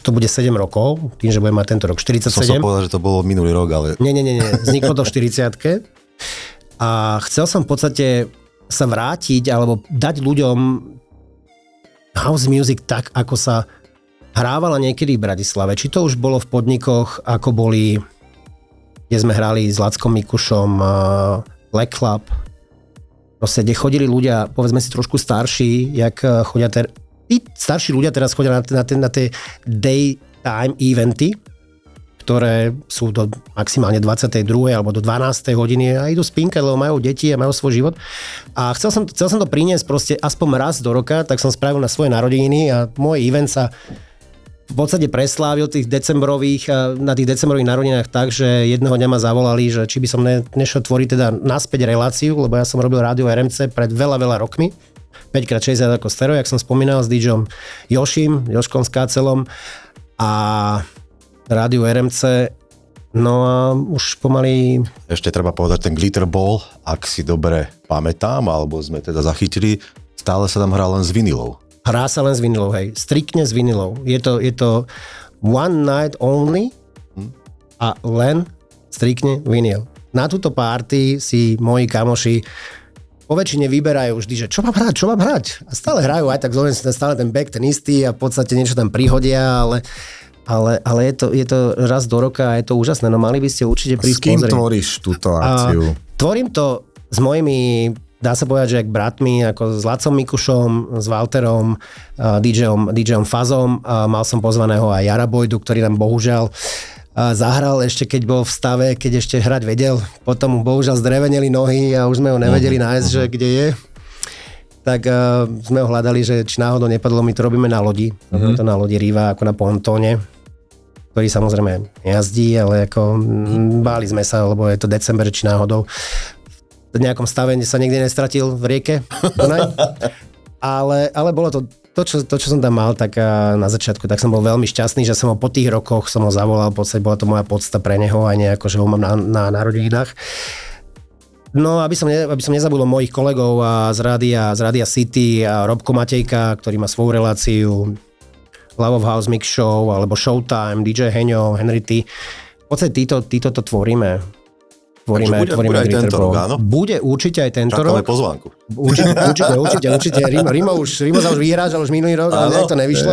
to bude 7 rokov, tým, že budem mať tento rok 47. Som sa povedal, že to bolo minulý rok, ale... Nie, vzniklo to v 40-ke a chcel som v podstate sa vrátiť alebo dať ľuďom house music tak, ako sa hrávala niekedy v Bratislave. Či to už bolo v podnikoch, ako boli, kde sme hrali s Lackom Mikušom, Black Club. Proste, kde chodili ľudia, povedzme si trošku starší, jak chodia tí starší ľudia teraz chodia na tie daytime eventy, ktoré sú do maximálne 22. alebo do 12. hodiny a idú spinkať, lebo majú deti a majú svoj život. A chcel som to priniesť proste aspoň raz do roka, tak som spravil na svoje narodeniny a môj event sa v podstate preslávil na tých decembrových narodinách tak, že jedného dňa ma zavolali, že či by som nešiel tvoriť teda naspäť reláciu, lebo ja som robil rádio RMC pred veľa rokmi. 5x60 ako stereo, jak som spomínal, s DJom Joškom Skácelom a rádiu RMC. No a už pomaly... Ešte treba povedať ten Glitter Ball, ak si dobre pamätám, alebo sme teda zachytili, stále sa tam hrá len s vinilou. Hrá sa len s vinilou, hej. Striktne s vinilou. Je to one night only a len striktne vinyl. Na túto party si moji kamoši po väčšine vyberajú vždy, že čo mám hrať. A stále hrajú, aj tak zložen si stále ten back, ten istý a v podstate niečo tam prihodia, ale je to raz do roka a je to úžasné. No mali by ste určite prísť pozrieť. S kým tvoríš túto akciu? Tvorím to s mojimi, dá sa povedať, že jak bratmi, ako s Lacom Mikušom, s Walterom, DJom Fazom. Mal som pozvaného aj Jara Bojdu, ktorý nám bohužiaľ zahral ešte, keď bol v stave, keď ešte hrať vedel. Potom mu bohužiaľ zdreveneli nohy a už sme ho nevedeli nájsť, že kde je. Tak sme ho hľadali, že či náhodou nepadlo, my to robíme na lodi. To na lodi Riva, ako na pontóne, ktorý samozrejme jazdí, ale ako báli sme sa, lebo je to december, či náhodou v nejakom stave sa nikdy nestratil v rieke. ale bolo to, čo som tam mal, tak na začiatku, tak som bol veľmi šťastný, že som ho po tých rokoch som ho zavolal, v podstate bola to moja podsta pre neho, aj nejako, že ho mám na narodeninách. No, aby som nezabudol mojich kolegov z Rádia City, a Robko Matejka, ktorý má svoju reláciu, Love of House Mix Show, alebo Showtime, DJ Heňo, Henry T. V podstate títo to tvoríme. Tvoríme aj tento rok, áno? Bude určite aj tento rok. Čakáme pozvánku. Určite. Rimo sa už vyhrážal už minulý rok, ale to nevyšlo.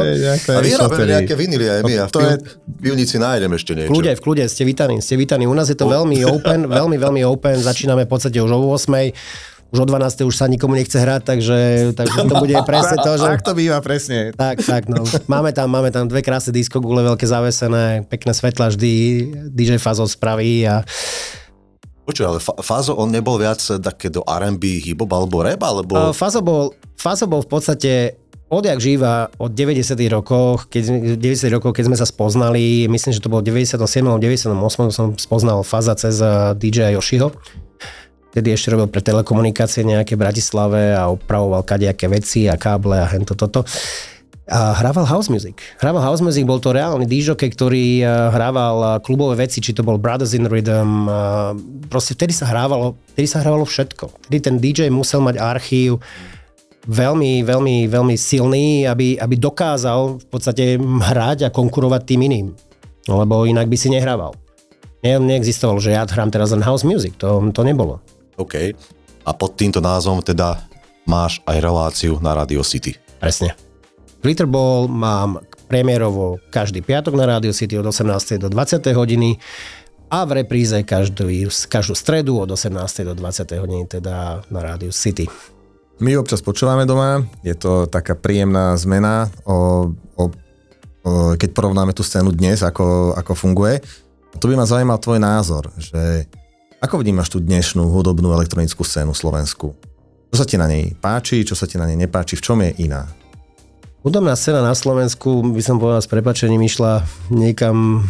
A vyhráme nejaké vinily aj my a v pivnici nájdem ešte niečo. V kľude, ste vítaní. U nás je to veľmi open, veľmi open. Začíname v podstate už o 8:00. Už o 12:00 už sa nikomu nechce hrať, takže to bude presne to, že... Tak to býva, presne. Tak, no. Máme tam dve krásne diskogule, veľké zavesené, pekné svetla vždy, DJ Fazo spraví a... Počuj, ale Fazo, on nebol viac také do R&B, hip-hop alebo rap, alebo... Fazo bol v podstate odjak živa od 90. rokov, keď sme sa spoznali, myslím, že to bolo v 97. 98. som spoznal Faza cez DJ Yoshiho. Vtedy ešte robil pre telekomunikácie nejaké v Bratislave a opravoval kadejaké veci a káble a hento toto. A hrával house music. Bol to reálny DJ, ktorý hrával klubové veci, či to bol Brothers in Rhythm. Proste vtedy sa hrávalo všetko. Vtedy ten DJ musel mať archív veľmi, veľmi, veľmi silný, aby dokázal v podstate hrať a konkurovať tým iným. Lebo inak by si nehrával. Neexistovalo, že ja hrám teraz len house music. To nebolo. OK. A pod týmto názvom teda máš aj reláciu na Radio City. Presne. Glitter Ball mám premiérovo každý piatok na Radio City od 18. do 20. hodiny a v repríze každú stredu od 18. do 20. hodiny teda na Radio City. My občas počúvame doma, je to taká príjemná zmena, keď porovnáme tú scénu dnes, ako funguje. To by ma zaujímal tvoj názor, že ako vnímaš tú dnešnú hudobnú elektronickú scénu Slovensku? Čo sa ti na nej páči, čo sa ti na nej nepáči, v čom je iná? Hudobná scéna na Slovensku, by som povedal s prepáčením, išla niekam,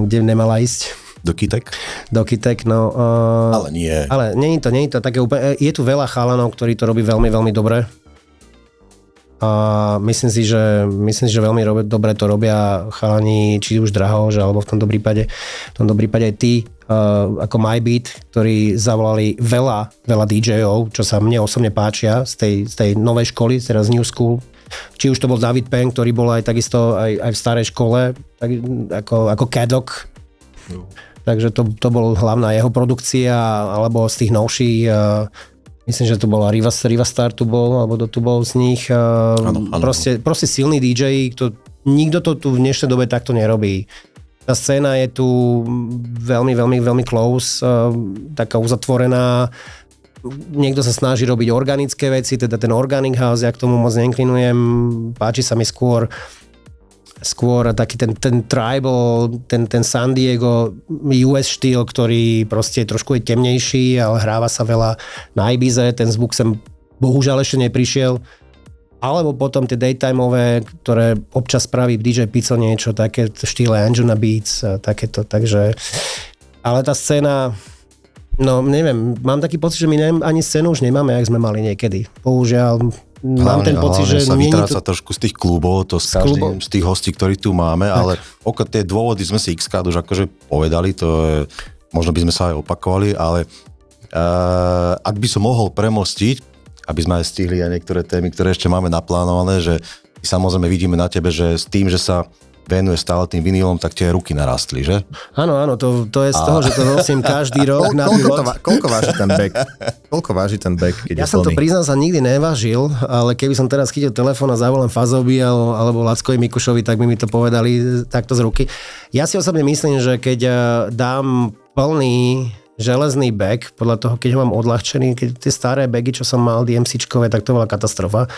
kde nemala ísť. Do Kytek, no. Ale nie. Ale nie je to také úplne... Je tu veľa chalanov, ktorí to robí veľmi, veľmi dobre. A myslím si, že veľmi dobre to robia chalani, či už Drahož, alebo v tomto prípade aj ty, ako MyBeat, ktorí zavolali veľa DJ-ov, čo sa mne osobne páčia z tej novej školy, teraz New School. Či už to bol David Penn, ktorý bol aj takisto aj v starej škole, tak, ako Kadok. Takže to bol hlavná jeho produkcia, alebo z tých novších, myslím, že to bola Riva Star tu bol, alebo tu bol z nich. Ano. Proste silný DJ, nikto to tu v dnešnej dobe takto nerobí. Tá scéna je tu veľmi, veľmi, veľmi close, taká uzatvorená. Niekto sa snaží robiť organické veci, teda ten organic house, ja k tomu moc neinklinujem, páči sa mi skôr taký ten tribal, ten San Diego US štýl, ktorý proste trošku je temnejší, ale hráva sa veľa na Ibize, ten zvuk sem bohužiaľ ešte neprišiel. Alebo potom tie daytimeové, ktoré občas spraví DJ Pico niečo, také štýle Anjuna Beats, takéto, takže... Ale tá scéna... No neviem, mám taký pocit, že my ani scénu už nemáme, jak sme mali niekedy. Bohužiaľ, mám ten pocit, že sa nie vytráca je to... trošku z tých klubov, to s každým z tých hostí, ktorí tu máme, tak. Ale tie dôvody sme si x-krát už akože povedali, to je, možno by sme sa aj opakovali, ale ak by som mohol premostiť, aby sme aj stihli aj niektoré témy, ktoré ešte máme naplánované, že samozrejme vidíme na tebe, že s tým, že sa venuje stále tým vinilom, tak tie ruky narastli, že? Áno, to je z toho, že to nosím každý rok na život. Koľko váži ten bek? Koľko váži ten bek, keď ja som to priznal sa nikdy nevážil, ale keby som teraz chytil telefón a zavolám Fazovi alebo Lackovi Mikušovi, tak by mi to povedali takto z ruky. Ja si osobne myslím, že keď dám plný železný bek, podľa toho, keď ho mám odľahčený, keď tie staré begy, čo som mal, DMC-čkové, tak to bola katastrofa.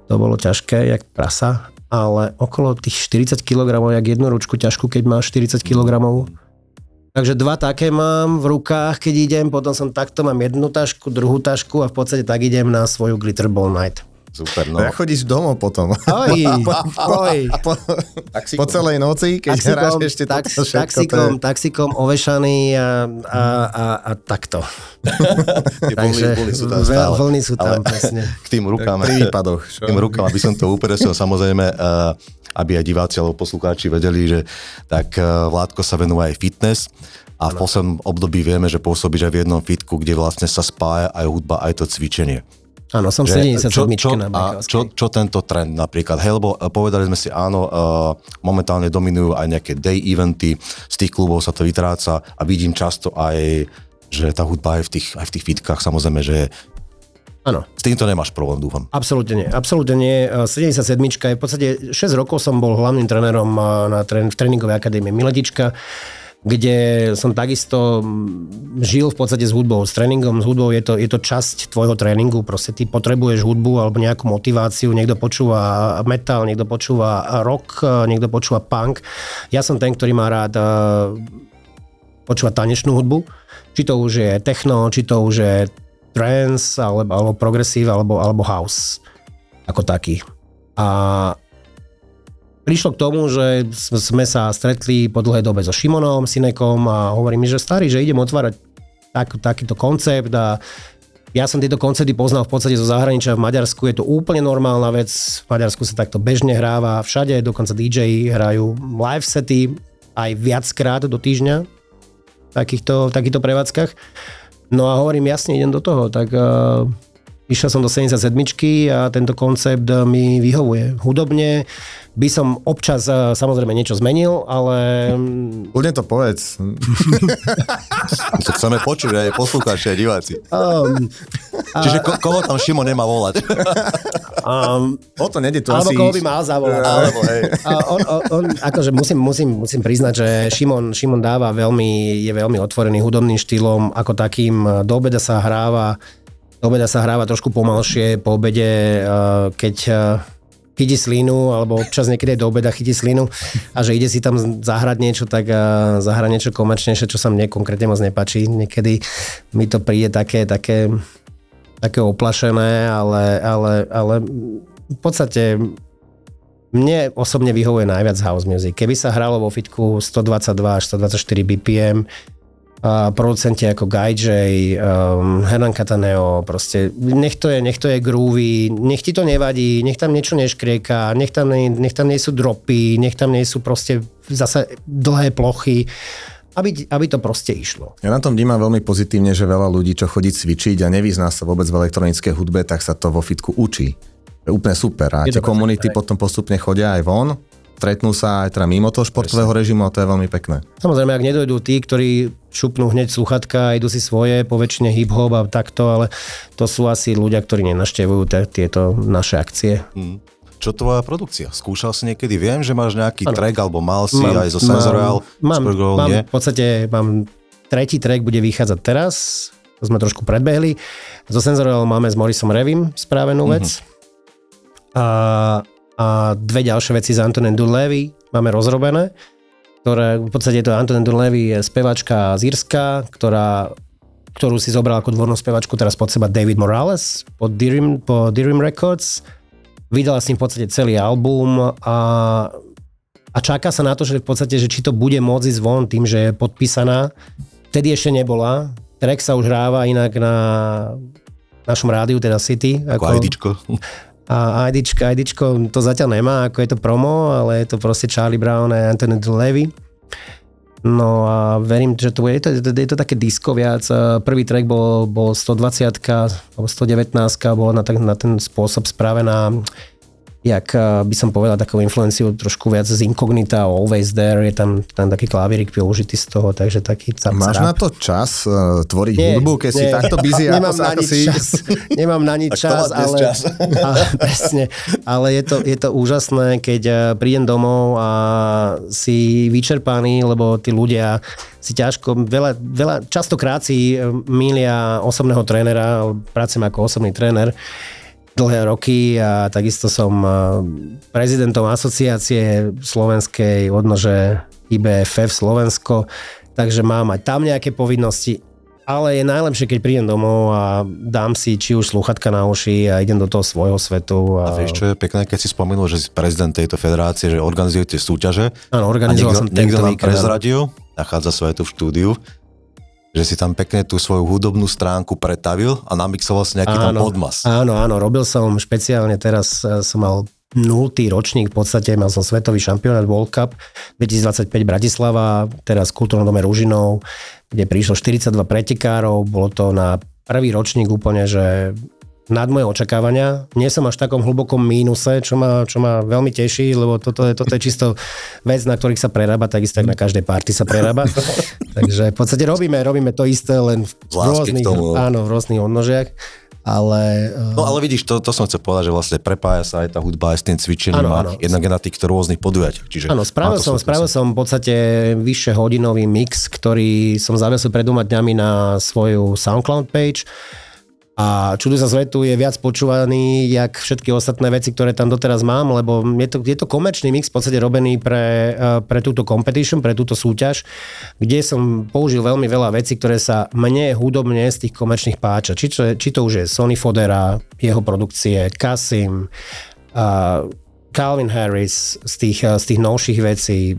To bolo ťažké, jak prasa. Ale okolo tých 40 kg, jak jednu ručku ťažkú, keď máš 40 kg. Takže 2 také mám v rukách, keď idem, potom som takto, mám jednu tašku, druhú tašku a v podstate tak idem na svoju Glitterball Night. Super, no. Ja chodíš domov potom. Po celej noci, keď hráš ešte toto všetko. Taxikom ovešaný a takto. Takže vlny sú tam, presne. K tým rukám. Pri výpadoch. K tým rukám, aby som to upresnil, samozrejme, aby aj diváci alebo poslucháči vedeli, že tak Vládko sa venuje aj fitness. A v poslednom období vieme, že pôsobíš aj v jednom fitku, kde vlastne sa spája aj hudba, aj to cvičenie. Áno, som 77 na Bekavskej. Čo tento trend napríklad? Hej, lebo povedali sme si, áno, momentálne dominujú aj nejaké day eventy, z tých klubov sa to vytráca a vidím často aj, že tá hudba aj v tých fitkách, samozrejme, že áno. S týmto nemáš problém, dúfam. Absolútne nie. 77 je v podstate 6 rokov som bol hlavným trénerom v tréningovej akadémie Miletička, kde som takisto žil v podstate s hudbou, s tréningom, s hudbou je to časť tvojho tréningu, proste ty potrebuješ hudbu alebo nejakú motiváciu, niekto počúva metal, niekto počúva rock, niekto počúva punk. Ja som ten, ktorý má rád počúvať tanečnú hudbu, či to už je techno, či to už je trance, alebo progresív, alebo house ako taký. A prišlo k tomu, že sme sa stretli po dlhej dobe so Šimonom, Sinekom a hovorí mi, že starý, že idem otvárať takýto koncept a ja som tieto koncepty poznal v podstate zo zahraničia v Maďarsku, je to úplne normálna vec, v Maďarsku sa takto bežne hráva všade, dokonca DJ hrajú live sety aj viackrát do týždňa v takýchto prevádzkach. No a hovorím, jasne, idem do toho, tak išiel som do 77 a tento koncept mi vyhovuje. Hudobne by som občas samozrejme niečo zmenil, ale... Kľudne to povedz. To chceme počuť aj poslucháči, aj diváci. Čiže koho tam Šimon nemá volať? O to nejde, to alebo asi... koho by mal zavolať. Alebo, hej. On akože musím priznať, že Šimon dáva je veľmi otvorený hudobným štýlom, ako takým. Do obeda sa hráva trošku pomalšie, po obede, keď chytí slinu, alebo občas niekedy do obeda chytí slinu a že ide si tam zahrať niečo, tak zahrať niečo komerčnejšie, čo sa mne konkrétne moc nepáči. Niekedy mi to príde také oplašené, ale v podstate mne osobne vyhovuje najviac house music. Keby sa hralo vo fitku 122 až 124 BPM, producenti ako Guy J, Hernan Cataneo, proste nech to je groovy, nech ti to nevadí, nech tam niečo neškrieka, nech tam nie sú dropy, nech tam nie sú proste zase dlhé plochy, aby to proste išlo. Ja na tom vnímam veľmi pozitívne, že veľa ľudí, čo chodí cvičiť a nevyzná sa vôbec v elektronickej hudbe, tak sa to vo fitku učí. To je úplne super. A tie komunity potom postupne chodia aj von, stretnú sa aj teda mimo toho športového režimu a to je veľmi pekné. Samozrejme, ak nedojdú tí, ktorí šupnú hneď sluchatka, idú si svoje, poväčšine hip-hop a takto, ale to sú asi ľudia, ktorí nenaštevujú tieto naše akcie. Čo tvoja produkcia? Skúšal si niekedy? Viem, že máš nejaký track, alebo mal si aj zo Sensorial. V podstate mám tretí track, bude vychádzať teraz, to sme trošku predbehli. Zo Sensorial máme s Morisom Revim správenú vec. A dve ďalšie veci z Antonin Dunleavy máme rozrobené, ktoré v podstate to Antonin Dunleavy je spevačka z Írska, ktorú si zobral ako dvornú spevačku teraz pod seba David Morales po Dream Records. Vydala s ním v podstate celý album a čaká sa na to, že v podstate, že či to bude môcť ísť von tým, že je podpísaná. Vtedy ešte nebola. Track sa už hráva inak na našom rádiu, teda City. Ako IDčko. A IDčko to zatiaľ nemá, ako je to promo, ale je to proste Charlie Brown a Anthony Levy. No a verím, že to je to také disco viac. Prvý track bol 120 alebo 119, bol na ten spôsob spravená, jak by som povedal, takú influenciu trošku viac z Incognita, Always There, je tam taký klavírik použitý z toho, takže taký cap. Máš na to čas tvoriť hudbu, keď si takto busy? Nemám na nič čas, ale... Presne, ale je to úžasné, keď prídem domov a si vyčerpaný, lebo tí ľudia si ťažko, častokrát si milia osobného trénera, pracujem ako osobný tréner, dlhé roky a takisto som prezidentom asociácie slovenskej odnože IBFF Slovensko, takže mám aj tam nejaké povinnosti, ale je najlepšie, keď prídem domov a dám si či už slúchatka na uši a idem do toho svojho svetu. A vieš, čo je pekné, keď si spomenul, že si prezident tejto federácie, že organizujete súťaže. Áno, organizoval som tento víkend. Niekto nám prezradil, nachádza sa aj tu v štúdiu, že si tam pekne tú svoju hudobnú stránku pretavil a namixoval si nejaký tam podmas. Áno, robil som špeciálne, teraz som mal 0. ročník, v podstate mal som svetový šampionát World Cup 2025 Bratislava, teraz v Kultúrnom dome Ružinov, kde prišlo 42 pretekárov, bolo to na prvý ročník úplne, že nad moje očakávania. Nie som až v takom hlbokom mínuse, čo ma veľmi teší, lebo toto je čisto vec, na ktorých sa prerába, takisto na každej party sa prerába. Takže v podstate robíme to isté, len v rôznych odnožiach. Ale vidíš, to som chcel povedať, že vlastne prepája sa aj tá hudba aj s tým cvičením a jednak je na týchto rôznych podujatiach. Áno, spravil som v podstate vyššie hodinový mix, ktorý som zavesil pred 2 dňami na svoju SoundCloud page. A čuduj sa svetu je viac počúvaný, jak všetky ostatné veci, ktoré tam doteraz mám, lebo je to komerčný mix v podstate robený pre túto competition, pre túto súťaž, kde som použil veľmi veľa vecí, ktoré sa mne hudobne z tých komerčných páča. Či to už je Sonny Fodera, jeho produkcie, Kasim, Calvin Harris z tých novších vecí,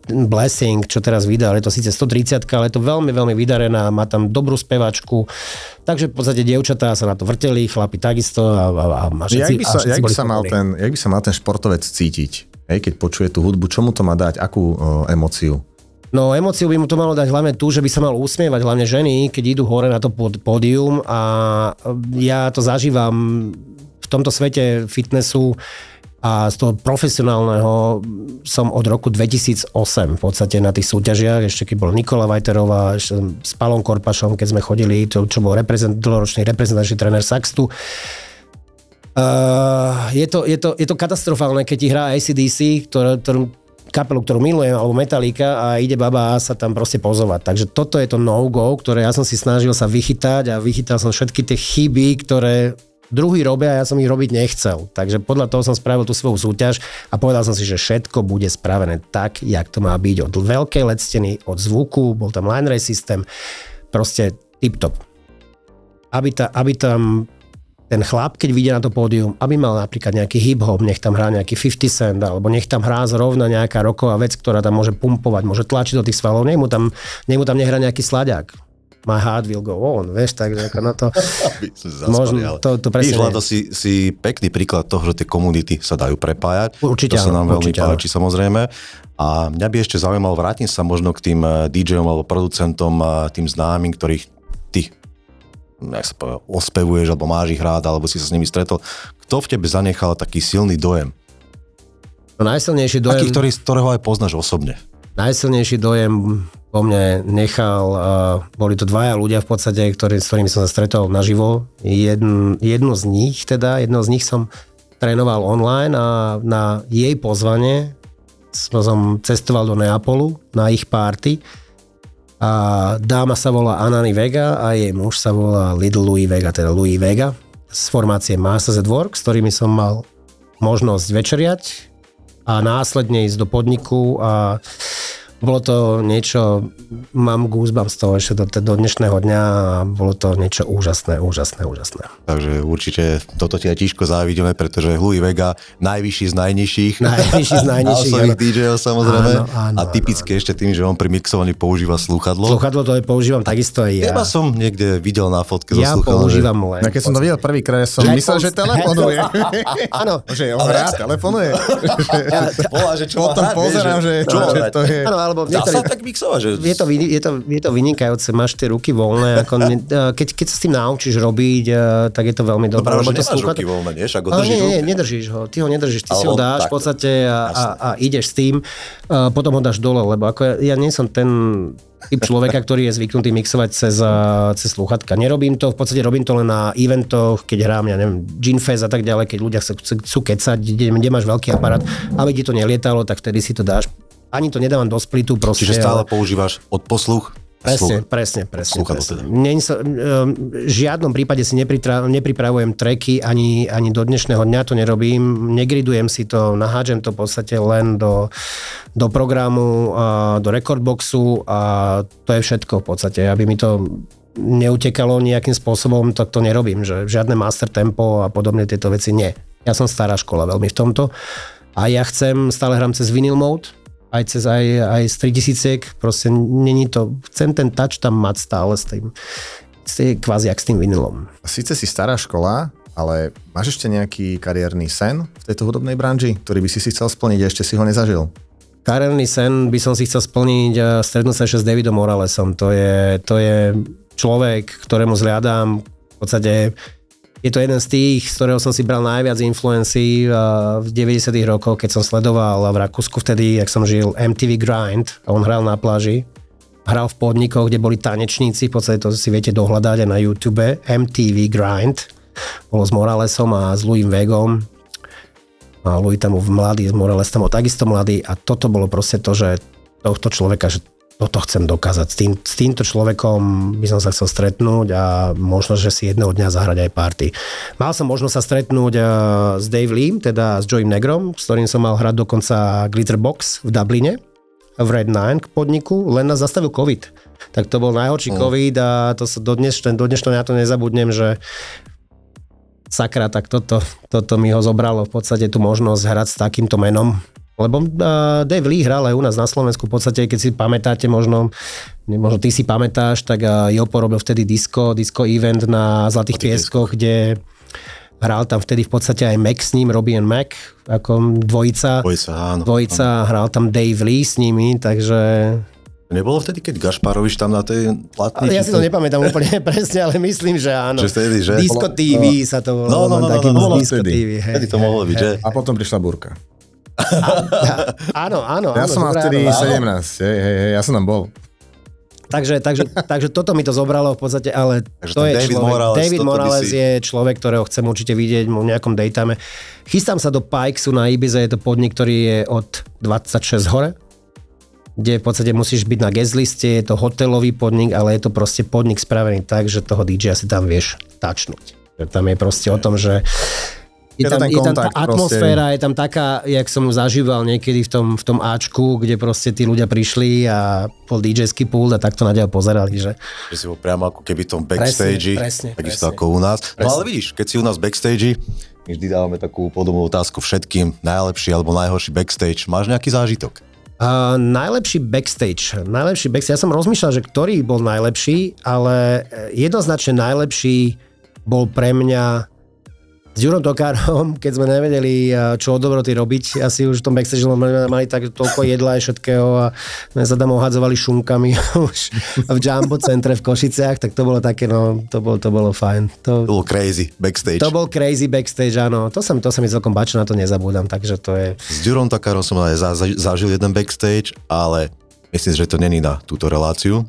Blessing, čo teraz vydal, je to síce 130, ale je to veľmi, veľmi vydarená, má tam dobrú spevačku, takže v podstate dievčatá sa na to vrteli, chlapi takisto a všetci. Jak by sa mal ten športovec cítiť, keď počuje tú hudbu, čo mu to má dať, akú emóciu? No emóciu by mu to malo dať hlavne tu, že by sa mal usmievať, hlavne ženy, keď idú hore na to pódium a ja to zažívam v tomto svete fitnessu. A z toho profesionálneho som od roku 2008 v podstate na tých súťažiach, ešte keď bol Nikola Vajterová, ešte s Palom Korpašom, keď sme chodili, čo bol dlhoročný reprezentačný tréner Saxtu. Je to katastrofálne, keď ti hrá AC/DC, kapelu, ktorú milujem, alebo Metallica a ide baba sa tam proste pozovať. Takže toto je to no-go, ktoré ja som si snažil sa vychytať a vychytal som všetky tie chyby, ktoré druhý robia a ja som ich robiť nechcel. Takže podľa toho som spravil tú svoju súťaž a povedal som si, že všetko bude spravené tak, jak to má byť. Od veľkej LED steny, od zvuku, bol tam line race systém, proste tip-top. Aby tam ten chlap, keď vyjde na to pódium, aby mal napríklad nejaký hip-hop, nech tam hrá nejaký 50 Cent, alebo nech tam hrá zrovna nejaká rocková vec, ktorá tam môže pumpovať, môže tlačiť do tých svalov, nech mu tam nehrá nejaký slaďák. My heart will go on, vieš, tak ako na to... Možno to presne... Vlado, si pekný príklad toho, že tie komunity sa dajú prepájať. Určite, to sa nám veľmi páči, samozrejme. A mňa by ešte zaujímalo, vrátim sa možno k tým DJom alebo producentom, tým známym, ktorých ty ospevuješ, alebo máš ich rád, alebo si sa s nimi stretol. Kto v tebe zanechal taký silný dojem? No, najsilnejší dojem... Aký, ktorého aj poznáš osobne? Najsilnejší dojem po mne nechal, boli to 2 ľudia v podstate, s ktorými som sa stretol naživo. Jedno z nich som trénoval online a na jej pozvanie som cestoval do Neapolu na ich party a dáma sa volá Anani Vega a jej muž sa volá Little Louis Vega, teda Louis Vega z formácie Masters at Work, s ktorými som mal možnosť večeriať a následne ísť do podniku a Bolo to niečo, mám goosebumps z toho ešte do dnešného dňa a bolo to niečo úžasné. Takže určite toto ti aj tížko závidíme, pretože Louie Vega, najvyšší z najnižších. Najvyšší z najnižších. Houseových DJov samozrejme. Áno, a typicky ešte tým, že on pri mixovaní používa slúchadlo. Slúchadlo to aj používam takisto aj ja. Teba som niekde videl na fotke so ja slúchadlom. používam len. Keď som to videl prvýkrát, som myslel, že telefonuje. Áno. Že on hrá, telefonuje. Potom pozerám, že to je... Áno, alebo dá sa tak mixovať, že... Je to vynikajúce, máš tie ruky voľné, keď sa s tým naučíš robiť, tak je to veľmi dobré. No práve, že nemáš ruky voľné, nie? Však ho držíš nie, nedržíš ho, ty ho nedržíš, ty si ho dáš v podstate a ideš s tým, potom ho dáš dole, lebo ako ja nie som ten typ človeka, ktorý je zvyknutý mixovať cez slúchatka. Nerobím to, v podstate robím to len na eventoch, keď hrám, ja neviem, Ginfest a tak ďalej, keď ľudia chcú kecať, kde máš veľký aparát, aby ti to nelietalo, tak vtedy si to dáš. Ani to nedávam do splitu proste. Čiže stále používaš odposluch? Presne. V žiadnom prípade si nepripravujem tracky, ani do dnešného dňa to nerobím. Negridujem si to, nahádžem to v podstate len do programu, do recordboxu a to je všetko v podstate. Aby mi to neutekalo nejakým spôsobom, tak to nerobím. Že žiadne master tempo a podobne tieto veci nie. Ja som stará škola veľmi v tomto a ja stále hrám cez vinyl mode, aj z 3000, proste není to, chcem ten touch tam mať stále s tým kvázi jak s tým vinylom. Sice si stará škola, ale máš ešte nejaký kariérny sen v tejto hudobnej branži, ktorý by si chcel splniť a ešte si ho nezažil? Kariérny sen by som si chcel splniť, stretnúť sa ešte s Davidom Moralesom, to je človek, ktorému zliadám, v podstate je to jeden z tých, z ktorého som si bral najviac influencií v 90. rokoch, keď som sledoval v Rakúsku vtedy, jak som žil, MTV Grind a on hral na pláži. Hral v podnikoch, kde boli tanečníci, v podstate to si viete dohľadať aj na YouTube. MTV Grind. Bolo s Moralesom a s Louie Vegom. A Louie tam bol mladý, Morales tam bol takisto mladý a toto bolo proste to, že tohto človeka, že toto chcem dokázať. S týmto človekom by som sa chcel stretnúť a možno, že si jedného dňa zahrať aj party. Mal som možnosť sa stretnúť s Dave Lee, teda s Joey Negrom, s ktorým som mal hrať dokonca Glitterbox v Dubline, v Red Nine k podniku, len nás zastavil COVID. Tak to bol najhorší COVID a to sa do dnešného na to nezabudnem, že sakra, tak toto mi ho zobralo v podstate tú možnosť hrať s takýmto menom. Lebo Dave Lee hral aj u nás na Slovensku, v podstate, keď si pamätáte, možno ty si pamätáš, tak Jopo robil vtedy disco event na Zlatých pieskoch, kde hral tam vtedy v podstate aj Mac s ním, Robbie and Mac, ako dvojica, hral tam Dave Lee s nimi, takže... Nebolo vtedy, keď Gašparovič tam na tej platni? Ja si to nepamätám úplne presne, ale myslím, že áno. Vtedy, že? Disco TV sa to volalo. No, vtedy to mohlo byť, že? A potom prišla búrka. Áno. Ja som mal vtedy 17, ja som tam bol. Takže toto mi to zobralo v podstate, ale takže to je David Morales je človek, ktorého chcem určite vidieť v nejakom daytime. Chystám sa do Pikesu na Ibize, je to podnik, ktorý je od 26 hore, kde v podstate musíš byť na guest liste, je to hotelový podnik, ale je to proste podnik spravený tak, že toho DJ si tam vieš tačnúť. Tam je proste o tom, že je tam tá atmosféra, je tam taká, jak som zažíval niekedy v tom Ačku, kde proste tí ľudia prišli a bol DJ-ský pult a takto na ňa pozerali, že... Že si bol priamo ako keby v tom backstage, takisto ako u nás. Presne. No ale vidíš, keď si u nás backstage, my vždy dávame takú podobnú otázku všetkým, najlepší alebo najhorší backstage. Máš nejaký zážitok? Najlepší backstage, ja som rozmýšľal, že ktorý bol najlepší, ale jednoznačne najlepší bol pre mňa s Ďurom Tokárom, keď sme nevedeli, čo od dobroty robiť. Asi už v tom backstage mali tak toľko jedla aj všetkého a sme sa tam ohadzovali šunkami už v Jumbo centre v Košiciach, tak to bolo také, no, to bolo fajn. To bol crazy backstage. To bol crazy backstage, áno. To sa mi celkom páči, na to nezabúdam, takže to je... S Ďurom Tokárom som aj zažil jeden backstage, ale myslím, že to není na túto reláciu.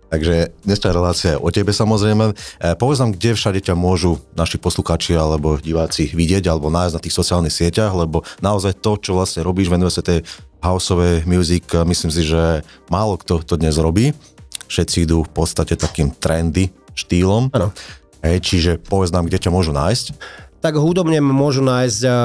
Takže dnešná relácia je o tebe samozrejme. Povedz nám, kde všade ťa môžu naši poslucháči alebo diváci vidieť alebo nájsť na tých sociálnych sieťach, lebo naozaj to, čo vlastne robíš, venuje sa tej houseovej music, myslím si, že málo kto to dnes robí. Všetci idú v podstate takým trendy štýlom. Áno. Čiže povedz nám, kde ťa môžu nájsť. Tak hudobne môžu nájsť a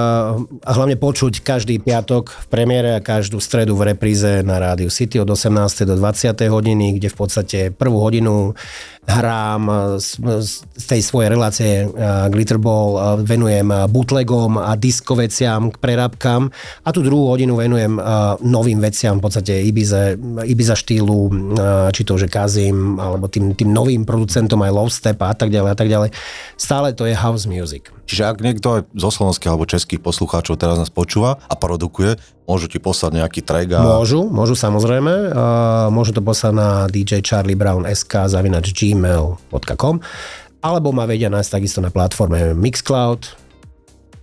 hlavne počuť každý piatok v premiére a každú stredu v repríze na Rádiu City od 18. do 20. hodiny, kde v podstate prvú hodinu hrám z tej svojej relácie Glitterball, venujem bootlegom a diskoveciam, k prerábkam a tú druhú hodinu venujem novým veciam, v podstate Ibiza štýlu, či to už je Kazim, alebo tým novým producentom aj Love Step a tak ďalej a tak ďalej. Stále to je house music. Čiže ak niekto aj zo slovenských alebo českých poslucháčov teraz nás počúva a produkuje, môžu ti poslať nejaký track? Môžu samozrejme. Môžu to poslať na djcharliebrown.sk@gmail.com alebo ma vedia nájsť takisto na platforme Mixcloud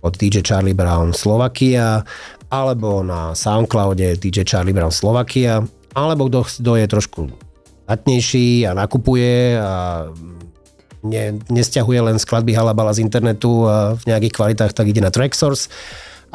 od DJ Charlie Brown Slovakia alebo na Soundcloude DJ Charlie Brown Slovakia alebo kto je trošku statnejší a nakupuje a nesťahuje len skladby halabala z internetu a v nejakých kvalitách, tak ide na Tracksource.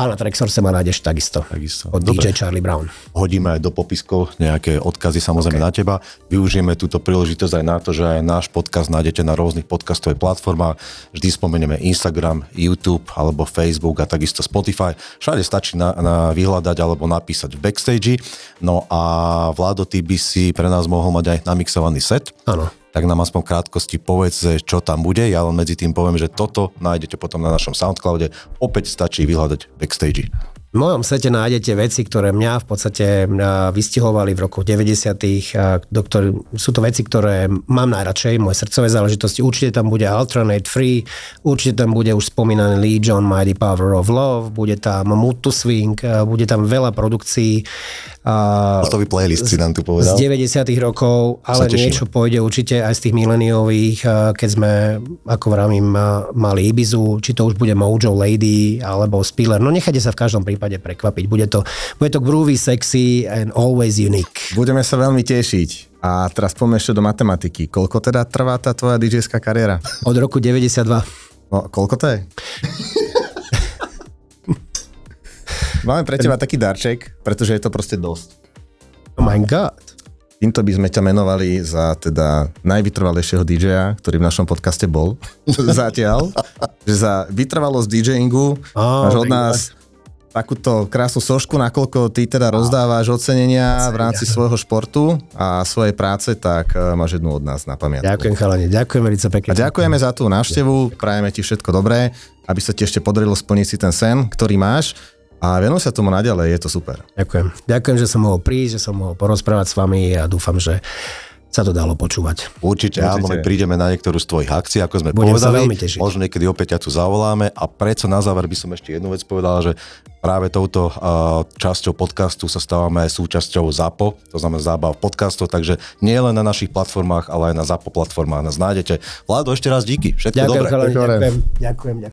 A na Tracksource ma nájdeš takisto. Od Dobre. DJ Charlie Brown. Hodíme aj do popiskov nejaké odkazy samozrejme na teba. Využijeme túto príležitosť aj na to, že aj náš podcast nájdete na rôznych podcastových platformách. Vždy spomenieme Instagram, YouTube alebo Facebook a takisto Spotify. Všade stačí na vyhľadať alebo napísať v backstage. No a Vlado, ty by si pre nás mohol mať aj namixovaný set. Áno. Tak nám aspoň v krátkosti povedz, čo tam bude. Ja len medzi tým poviem, že toto nájdete potom na našom Soundcloude. Opäť stačí vyhľadať backstage. V mojom sete nájdete veci, ktoré mňa v podstate vystihovali v roku 90. Sú to veci, ktoré mám najradšej, moje srdcové záležitosti. Určite tam bude Alternate Free, určite tam bude už spomínaný Legion, Mighty Power of Love, bude tam Mood to Swing, bude tam veľa produkcií. Hotový playlist si nám tu povedal. Z 90. rokov, ale niečo pôjde určite aj z tých mileniových, keď sme, ako vravím, mali Ibizu, či to už bude Mojo Lady, alebo Spiller. No nechajte sa v každom prípade prekvapiť. Bude to groovy, sexy and always unique. Budeme sa veľmi tešiť. A teraz poďme ešte do matematiky. Koľko teda trvá tá tvoja DJ-ská kariéra? Od roku 92. No, koľko to je? Máme pre teba taký darček, pretože je to proste dosť. Oh my god. Týmto by sme ťa menovali za teda najvytrvalejšieho DJ-a, ktorý v našom podcaste bol zatiaľ. Že za vytrvalosť DJingu máš od nás takúto krásnu sošku, nakoľko ty teda rozdávaš ocenenia v rámci svojho športu a svojej práce, tak máš jednu od nás na pamiatku. Ďakujem chalani, ďakujem veľmi pekne. A ďakujeme za tú návštevu, prajeme ti všetko dobré, aby sa ti ešte podarilo splniť si ten sen, ktorý máš. A venuj sa tomu naďalej, je to super. Ďakujem. Ďakujem, že som mohol prísť, že som mohol porozprávať s vami a dúfam, že sa to dalo počúvať. Určite. Áno, my prídeme na niektorú z tvojich akcií, ako sme Budem povedali. Sa veľmi tešiť. Možno niekedy opäť ťa tu zavoláme a predsa na záver by som ešte jednu vec povedal, že práve touto časťou podcastu sa stávame aj súčasťou ZAPO, to znamená zábav podcastov, takže nie len na našich platformách, ale aj na ZAPO platformách nás nájdete. Vlado, ešte raz díky. Všetko dobré. Ďakujem.